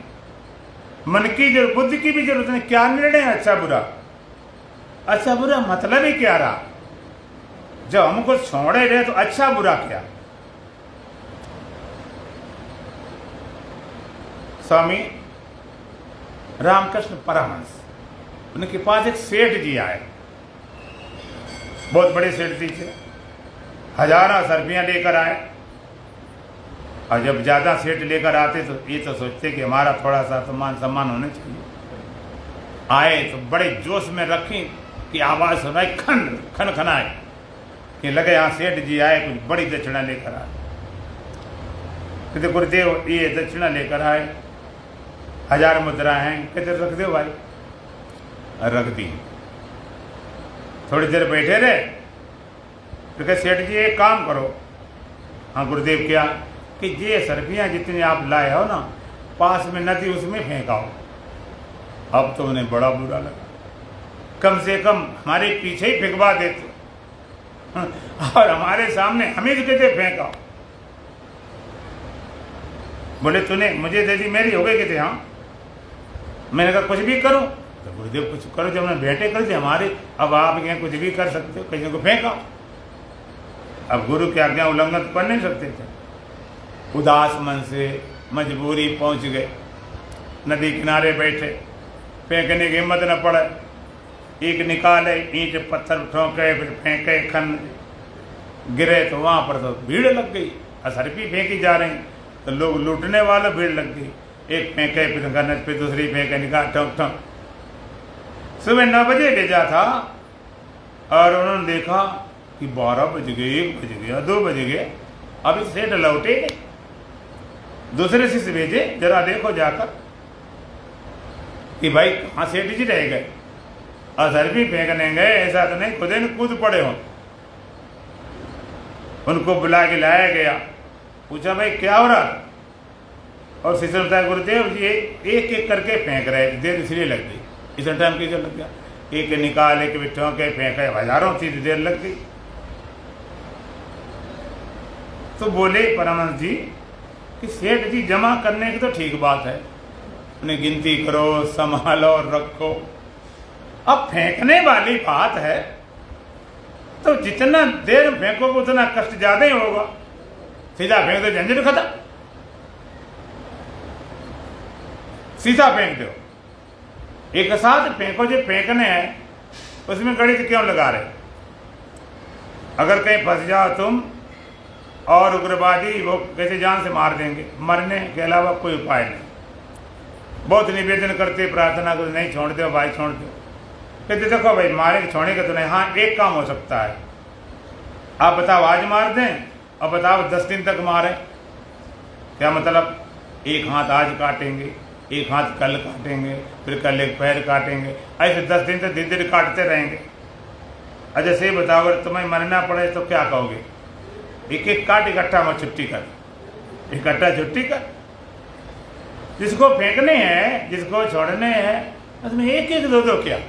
Speaker 1: मन की जरूरत, बुद्धि की भी जरूरत नहीं। क्या निर्णय अच्छा बुरा, अच्छा बुरा मतलब ही क्या रहा। जब हमको छोड़े रहे तो अच्छा बुरा क्या। स्वामी रामकृष्ण परमहंस, उनके पास एक सेठ जी आए, बहुत बड़े सेठ जी थे, हजारों सरपियां लेकर आए। और जब ज़्यादा सेठ लेकर आते तो ये तो सोचते कि हमारा थोड़ा सा सम्मान होना चाहिए। आए तो बड़े जोश में रखी कि आवाज़ सुनाई, खन खनाए कि लगे यहाँ सेठ जी आए, कुछ बड़ी दक्षिणा लेकर आए। कहते गुरुदेव ये दक्षिणा लेकर आए, 1000 मुद्रा हैं। कहते रख दो भाई, रख दी। थोड़ी देर बैठे रहे, तो कहते सेठ जी एक काम करो। हाँ गुरुदेव क्या, कि ये सरपियाँ जितनी आप लाए हो ना, पास में नदी उसमें फेंकाओ। अब तो उन्हें बड़ा बुरा लगा, कम से कम हमारे पीछे ही फेंकवा देते और हमारे सामने हमें कहते फेंकाओ। बोले तूने मुझे दे दी, मेरी हो गई। कहते हाँ। मैंने कहा कुछ भी करो। तो गुरुदेव कुछ करो, जब हमने बेटे कर दिए हमारे, अब आप यहाँ कुछ भी कर सकते हो, किसी को फेंका। अब गुरु की आज्ञा उल्लंघन कर नहीं सकते थे। उदास मन से मजबूरी पहुंच गए, नदी किनारे बैठे, फेंकने की हिम्मत न पड़े। एक निकाले, ईंट पत्थर ठोंके, फिर फेंके, खन गिरे तो वहाँ पर तो भीड़ लग गई। असरपी फेंकी जा रही तो लोग लूटने वाले भीड़ लग गई। एक फेंके, फिर गन्नत, फिर दूसरी फेंके, निकाल ठोंक ठोंक। सुबह 9 बजे भेजा था और उन्होंने देखा कि 12 बज गए, 1 बज गया, 2 बज गए, अभी सेठ लौटे नहीं। दूसरे शिष्य भेजे, जरा देखो जाकर कि भाई कहाँ सेठ जी रह गए। असर भी फेंकने गए, ऐसा तो नहीं खुद न कूद पड़े हो। उनको बुला के लाया गया, पूछा भाई क्या हो रहा। और शिष्य बताया गुरुदेव जी एक एक करके फेंक रहे, देर इसलिए लग गई। इतना टाइम कैसे लग गया, एक निकाल, एक बिठों के फेंके, हजारों चीज देर लग गई। तो बोले परमहंस जी कि सेठ जी जमा करने की तो ठीक बात है, उन्हें गिनती करो, संभालो, रखो। अब फेंकने वाली बात है तो जितना देर फेंकोगे उतना कष्ट ज्यादा ही होगा। सीधा फेंक दो, झंझट खत्म, सीधा फेंक दो। एक साथ फेंको, जो फेंकने हैं उसमें गणित क्यों लगा रहे? अगर कहीं फंस जाओ तुम और उग्रवादी वो कैसे जान से मार देंगे, मरने के अलावा कोई उपाय नहीं। बहुत निवेदन करते, प्रार्थना करते, नहीं छोड़ दो भाई, छोड़ दो। कहते देखो भाई मारे छोड़ेगा तो नहीं। हाँ, एक काम हो सकता है, आप बताओ आज मार दें और बताओ 10 दिन तक मारे। क्या मतलब? एक हाथ आज काटेंगे, एक हाथ कल काटेंगे, फिर कल एक पैर काटेंगे, ऐसे 10 दिन तक धीरे धीरे काटते रहेंगे। अच्छा से बताओ अगर तुम्हें मरना पड़े तो क्या कहोगे? एक एक काट, इकट्ठा मत, छुट्टी कर, इकट्ठा छुट्टी कर। जिसको फेंकने हैं, जिसको छोड़ने हैं, उसमें एक एक दो दो क्या,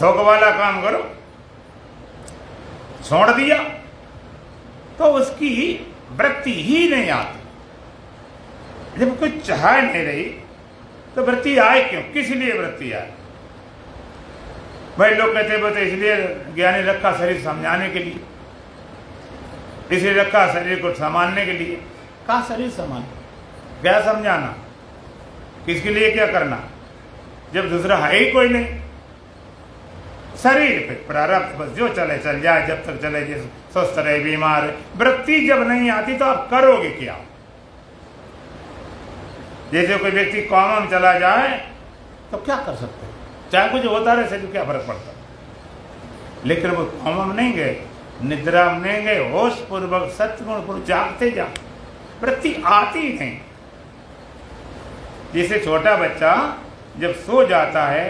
Speaker 1: थोक वाला काम करो। छोड़ दिया तो उसकी वृत्ति ही नहीं आती। जब कोई चाह नहीं रही तो वृत्ति आए क्यों? किस लिए वृत्ति आए? भाई लोग कहते हैं तो इसलिए ज्ञानी रखा शरीर समझाने के लिए, इसलिए रखा शरीर को संभालने के लिए। कहा शरीर संभाल, क्या समझाना, किसके लिए क्या करना, जब दूसरा है ही कोई नहीं। शरीर पे प्रारब्ध बस जो चले चल जाए, जब तक चले, स्वस्थ रहे, बीमार है। वृत्ति जब नहीं आती तो आप करोगे क्या? जैसे कोई व्यक्ति कॉमा में चला जाए तो क्या कर सकते हैं? चाहे कुछ होता रहे, शरीर क्या फर्क पड़ता? लेकिन वो कॉमा में नहीं गए, निद्रा में नहीं गए, होश पूर्वक सत्गुण पूर्वक जागते जा, वृत्ति आती ही नहीं। जैसे छोटा बच्चा जब सो जाता है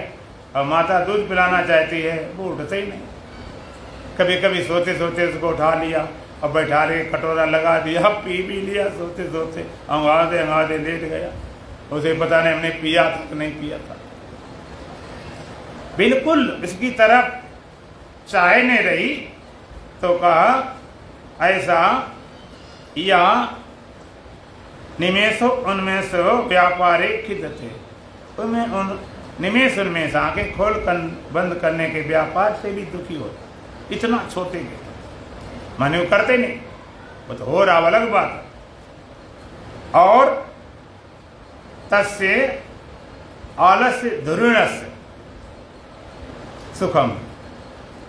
Speaker 1: और माता दूध पिलाना चाहती है, वो उठते ही नहीं। कभी कभी सोते सोते उसको उठा लिया और बैठा के कटोरा लगा दिया, पी भी लिया, सोते सोते अंगादे लेट गया। उसे पता नहीं हमने पिया था कि नहीं पिया था। बिल्कुल इसकी तरफ चाहे नहीं रही तो कहा ऐसा या निमेषो उन्मेषो व्यापारे खिदते, उनमें उन निमेष उन्मेष आंखें खोल कर बंद करने के व्यापार से भी दुखी होता। इतना छोटे के माने वो करते नहीं, वो तो हो रहा अलग बात है। और तस्य आलस्य धुरीणस्य सुखम,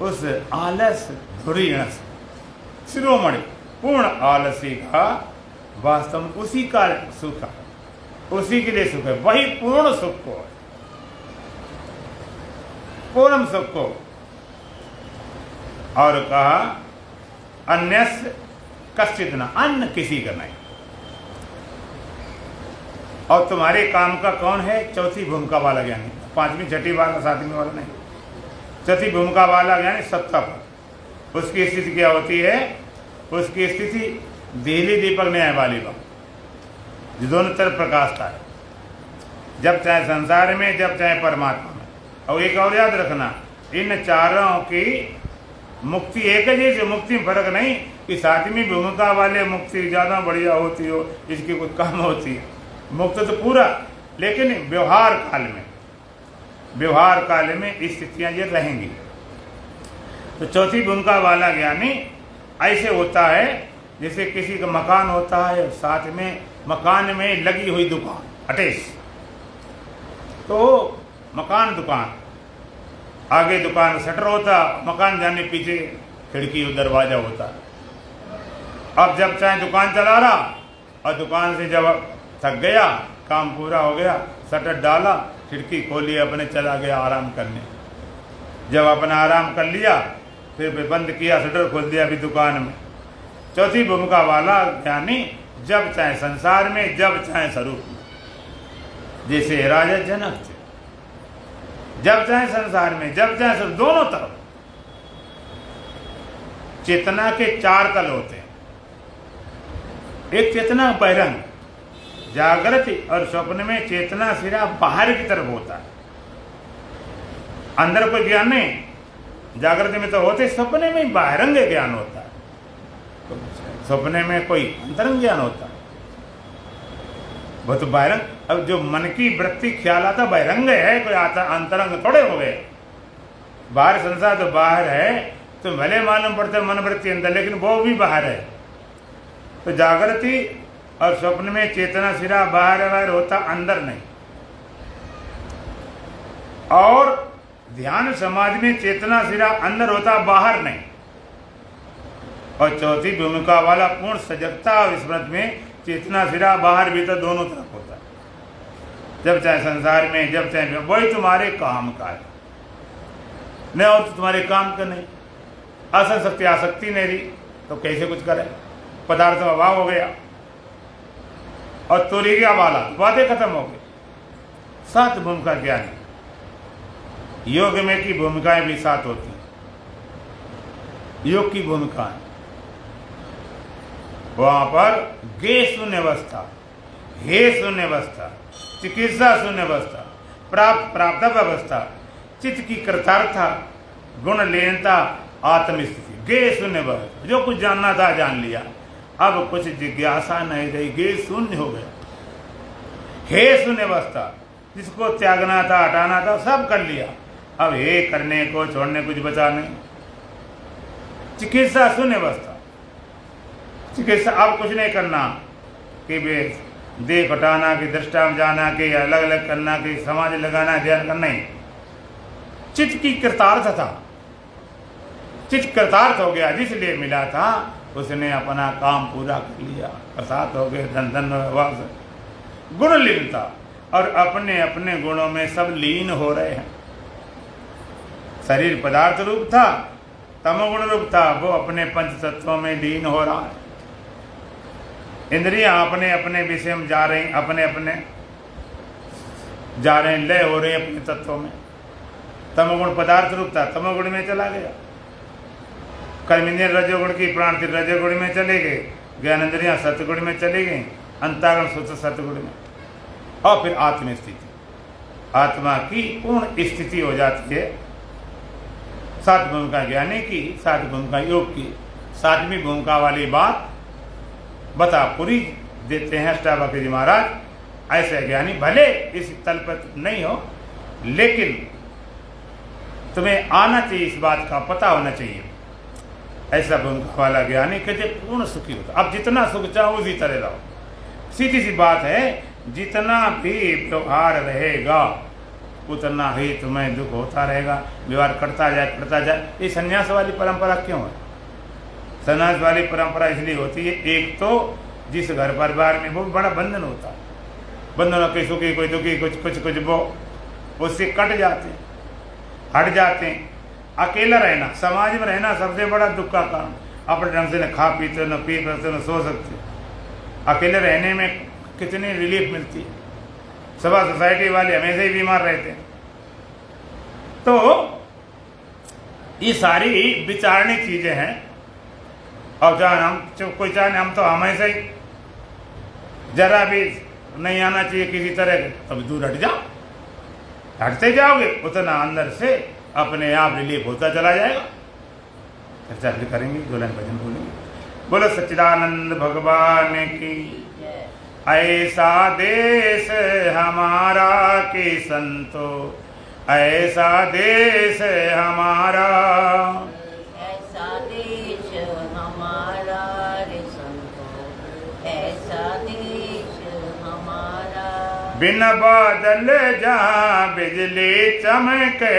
Speaker 1: उस आलस्य धुरीणस्य शिरोमणि पूर्ण आलसी का वास्तव में उसी का सुख है, उसी के लिए सुख है, वही पूर्ण सुख को, पूर्ण सुख को। और कहा अन्यस्य कश्चित न, अन्य किसी का नहीं। और तुम्हारे काम का कौन है? चौथी भूमिका वाला ज्ञानी, पांचवी छठी वाला सातवीं वाला नहीं, चौथी भूमिका वाला ज्ञानी सत्ता पर। उसकी स्थिति क्या होती है? उसकी स्थिति दिहली दीपक न्याय वाली बात, जो दोनों तरफ प्रकाशता है, जब चाहे संसार में, जब चाहे परमात्मा में। और एक और याद रखना, इन चारों की मुक्ति एक है, जैसे मुक्ति में फर्क नहीं कि सातवीं भूमिका वाले मुक्ति ज्यादा बढ़िया होती हो, इसकी कुछ कम होती है। मुक्त तो पूरा, लेकिन व्यवहार काल में, व्यवहार काल में स्थितियां ये रहेंगी। तो चौथी भूमिका वाला ज्ञानी ऐसे होता है जैसे किसी का मकान होता है, साथ में मकान में लगी हुई दुकान, अटैच। तो मकान दुकान, आगे दुकान शटर होता, मकान जाने पीछे खिड़की और दरवाजा होता। अब जब चाहे दुकान चला रहा और दुकान से जब थक गया, काम पूरा हो गया, शटर डाला, खिड़की खोली, अपने चला गया आराम करने। जब अपना आराम कर लिया, फिर बंद किया, शटर खोल दिया अभी दुकान में। चौथी भूमिका वाला ज्ञानी जब चाहे संसार में, जब चाहे स्वरूप में, जैसे राजा जनक थे, जब चाहे संसार में, जब चाहे स्वरूप, दोनों तरफ। चेतना के चार तल होते हैं, एक चेतना बहिरंग, जागृति और स्वप्न में चेतना सिरा बाहर की तरफ होता है, अंदर कोई ज्ञान नहीं। जागृति में तो होते, सपने में बहिरंग ज्ञान होता है। सपने में कोई अंतरंग ज्ञान होता है, वो तो बहिरंग। अब जो मन की वृत्ति ख्याल आता बहिरंग है, कोई आता अंतरंग थोड़े हो गए। बाहर संसार तो बाहर है, तो भले मालूम पड़ता है मन वृत्ति अंदर, लेकिन वो भी बाहर है। तो जागृति और स्वप्न में चेतना सिरा बाहर होता, अंदर नहीं। और ध्यान समाधि में चेतना सिरा अंदर होता, बाहर नहीं। और चौथी भूमिका वाला पूर्ण सजगता और स्मृति में चेतना सिरा बाहर भीतर दोनों तरफ होता है। जब चाहे संसार में, जब चाहे वही तुम्हारे काम का है, नहीं और तो तुम्हारे काम का नहीं। असल शक्ति आसक्ति नहीं रही तो कैसे कुछ करे, पदार्थ में अभाव हो गया और तोरी गया वाला, बातें खत्म हो गई। 7 भूमिका ज्ञान, योग में की भूमिकाएं भी 7 होती हैं। योग की भूमिकाएं वहां पर गे शून्य अवस्था, हे शून्य अवस्था, चिकित्सा शून्य अवस्था, प्राप्त अवस्था, चित्त की कृतार्थता, गुण लीनता, आत्मस्थिति, गे शून्य अवस्था। जो कुछ जानना था जान लिया, अब कुछ जिज्ञासा नहीं रही, गे शून्य हो गया। हे शून्य अवस्था, जिसको त्यागना था हटाना था सब कर लिया, अब हे करने को छोड़ने कुछ बचा नहीं। चिकित्सा शून्य अवस्था, चिकित्सा अब कुछ नहीं करना कि देख हटाना, कि दृष्टा में जाना, कि अलग अलग करना, कि समाज लगाना, ध्यान करना, नहीं। चित्त की कृतार्थ था, चित्त कृतार्थ हो गया, जिसलिए मिला था उसने अपना काम पूरा कर लिया, प्रसाद हो गए, धन धन गुण लीनता, और अपने अपने गुणों में सब लीन हो रहे हैं। शरीर पदार्थ रूप था, तमोगुण रूप था, वो अपने पंच तत्वों में लीन हो रहा है। इंद्रियां अपने अपने विषय में जा रही, अपने अपने जा रहे हैं, लय हो रहे हैं अपने तत्वों में। तमोगुण पदार्थ रूप था, तमोगुण में चला गया। कर्मेंद्रिय रजोगुण की प्राण रजोगुण में चले गए, ज्ञानेंद्रियां सतगुण में चली गई, अंतःगुण शुद्ध सतगुण में। और फिर आत्म स्थिति, आत्मा की पूर्ण स्थिति हो जाती है। 7 भूमिका ज्ञानी की, 7 भूमिका योग की। 7वीं भूमिका वाली बात बता पूरी देते हैं अष्टावक्र जी महाराज। ऐसे ज्ञानी भले इस तल पर नहीं हो, लेकिन तुम्हें आना चाहिए, इस बात का पता होना चाहिए। ऐसा भूमिका वाला ज्ञानी कहते पूर्ण सुखी होता। अब जितना सुख चाहो उसी तरह रहो, सीधी सी बात है। जितना भी व्यवहार रहेगा उतना ही तुम्हें दुख होता रहेगा, व्यवहार करता जाए। ये संन्यास वाली परंपरा क्यों है? संन्यास वाली परंपरा इसलिए होती है, एक तो जिस घर परिवार में वो बड़ा बंधन होता है, बंधन कोई सुखी कोई दुखी, कुछ वो उससे कट जाते हैं, हट जाते हैं। अकेला रहना, समाज में रहना सबसे बड़ा दुख का कारण। अपने ढंग से न खा पीते, न पी सकते, न सो सकते। अकेले रहने में कितनी रिलीफ मिलती है। सभा सोसाइटी वाले हमेशा ही बीमार रहते हैं। तो ये सारी विचारणी चीजें हैं। और जहाँ हम कोई चाहे हम तो हमेशा ही जरा भी नहीं आना चाहिए किसी तरह, तब दूर हट जाओ। हटते जाओगे उतना अंदर से अपने आप रिलीफ होता चला जाएगा। चर्चा फिर करेंगे, 2 लाइन भजन बोलेंगे। बोलो सच्चिदानंद भगवान की। ऐसा देश हमारा कि संतो, ऐसा देश हमारा,
Speaker 2: ऐसा देश हमारा रे संतो, ऐसा देश हमारा।
Speaker 1: बिन बादल जहाँ बिजली चमके,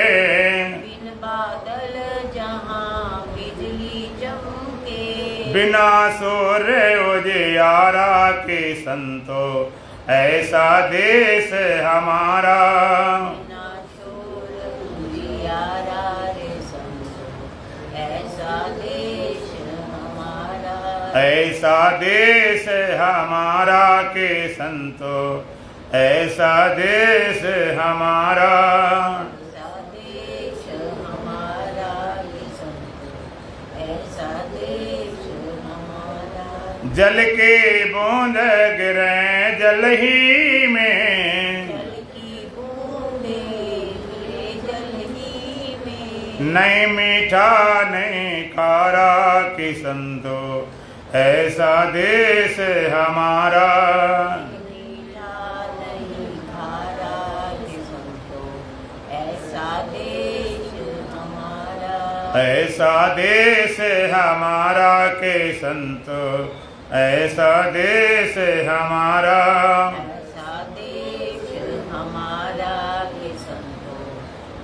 Speaker 2: बिन बादल जहाँ बिजली चमके,
Speaker 1: बिना सूर्य उजियारा के संतो, ऐसा देश हमारा।
Speaker 2: बिना शोर उजियारा रे संतो, ऐसा देश हमारा।
Speaker 1: ऐसा देश हमारा के संतो, ऐसा देश हमारा।
Speaker 2: ऐसा देश हमारा रे संतो, ऐसा देश हमारा।
Speaker 1: जल के बूंद गिरे जल ही में,
Speaker 2: जल की बूंदे गिरे जल ही में,
Speaker 1: नहीं मीठा नहीं खारा कि संतो, ऐसा देश हमारा।
Speaker 2: नीला नहीं खारा के संतो, ऐसा देश हमारा।
Speaker 1: ऐसा देश हमारा के संत, ऐसा देश हमारा।
Speaker 2: ऐसा देश हमारा के संतो,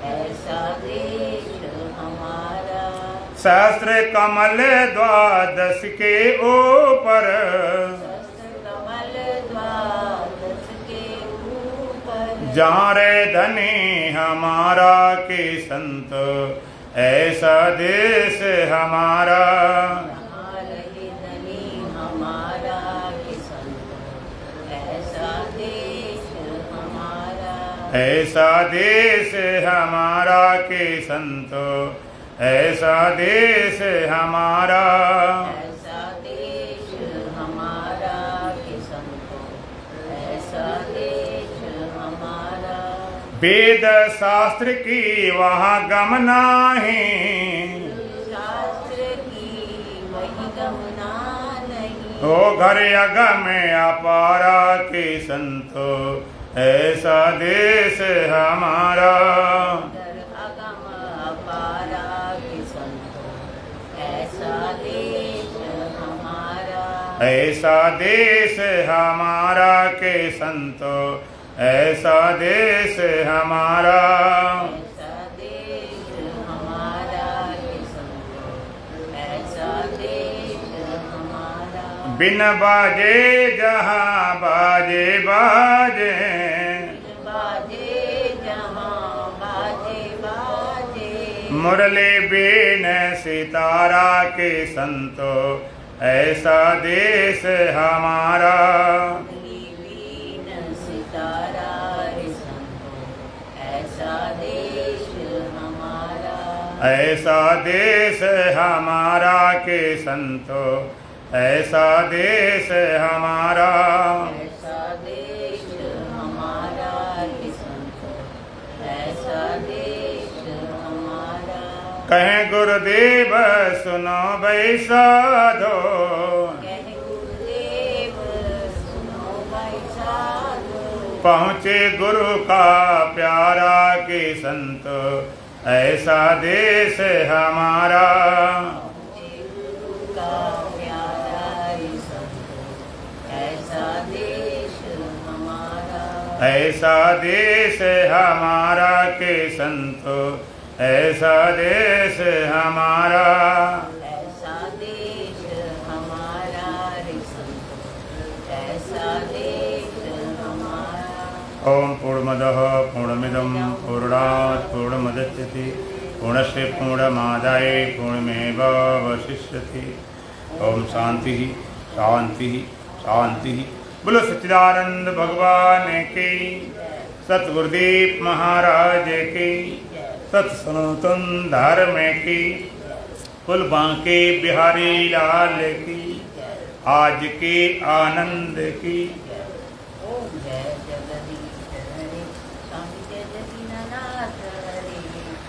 Speaker 2: ऐसा देश हमारा।
Speaker 1: सहस्त्र कमल द्वादश के ऊपर,
Speaker 2: शस्त्र कमल द्वादश के ऊपर।
Speaker 1: जहाँ रे धनी हमारा के संत, ऐसा देश हमारा।
Speaker 2: जहाँ रहे धनी हमारा के संतो, ऐसा देश हमारा।
Speaker 1: ऐसा देश हमारा के संत, ऐसा देश हमारा।
Speaker 2: ऐसा देश हमारा के संतो, ऐसा देश हमारा।
Speaker 1: वेद शास्त्र की वहाँ गम नाही,
Speaker 2: शास्त्र की वही गमना नहीं।
Speaker 1: ओ घर अगम अपारा के संत, ऐसा देश हमारा।
Speaker 2: दर अगम अपारा के संतो, ऐसा देश हमारा।
Speaker 1: ऐसा देश हमारा के संत, ऐसा देश हमारा।
Speaker 2: ऐसा देश हमारा के संतो, ऐसा देश हमारा।
Speaker 1: बिन बाजे जहाँ बाजे बाजे,
Speaker 2: बाजे जहाँ बाजे बाजे।
Speaker 1: मुरली बीन सितारा के संतो, ऐसा देश हमारा।
Speaker 2: बीन सितारा रे संतो, ऐसा देश हमारा।
Speaker 1: ऐसा देश हमारा के संतो, ऐसा देश हमारा।
Speaker 2: ऐसा देश हमारा के संतो, ऐसा देश हमारा।
Speaker 1: कहें गुरुदेव सुनो बैसाधो,
Speaker 2: कह गुरुदेव सुनो भाई साधो।
Speaker 1: पहुँचे गुरु का प्यारा के संत, ऐसा देश हमारा।
Speaker 2: गुरु का प्यारा रे संतो, ऐसा देश हमारा।
Speaker 1: ऐसा देश हमारा के संत, ऐसा देश हमारा।
Speaker 2: ऐसा देश हमारा रे संतो, ऐसा देश हमारा।
Speaker 1: ओम पूर्णमदः पूर्णमिदं पूर्णात् पूर्णमुदच्यते, पूर्णस्य पूर्णमादाय पूर्णमेवावशिष्यते। ओम शांति शांति शांति। बोलो सच्चिदानंद भगवान की, सतगुरुदेव महाराज की, सत सनातन धर्म की, कुल बांके बिहारी लाल की, आज के आनंद की।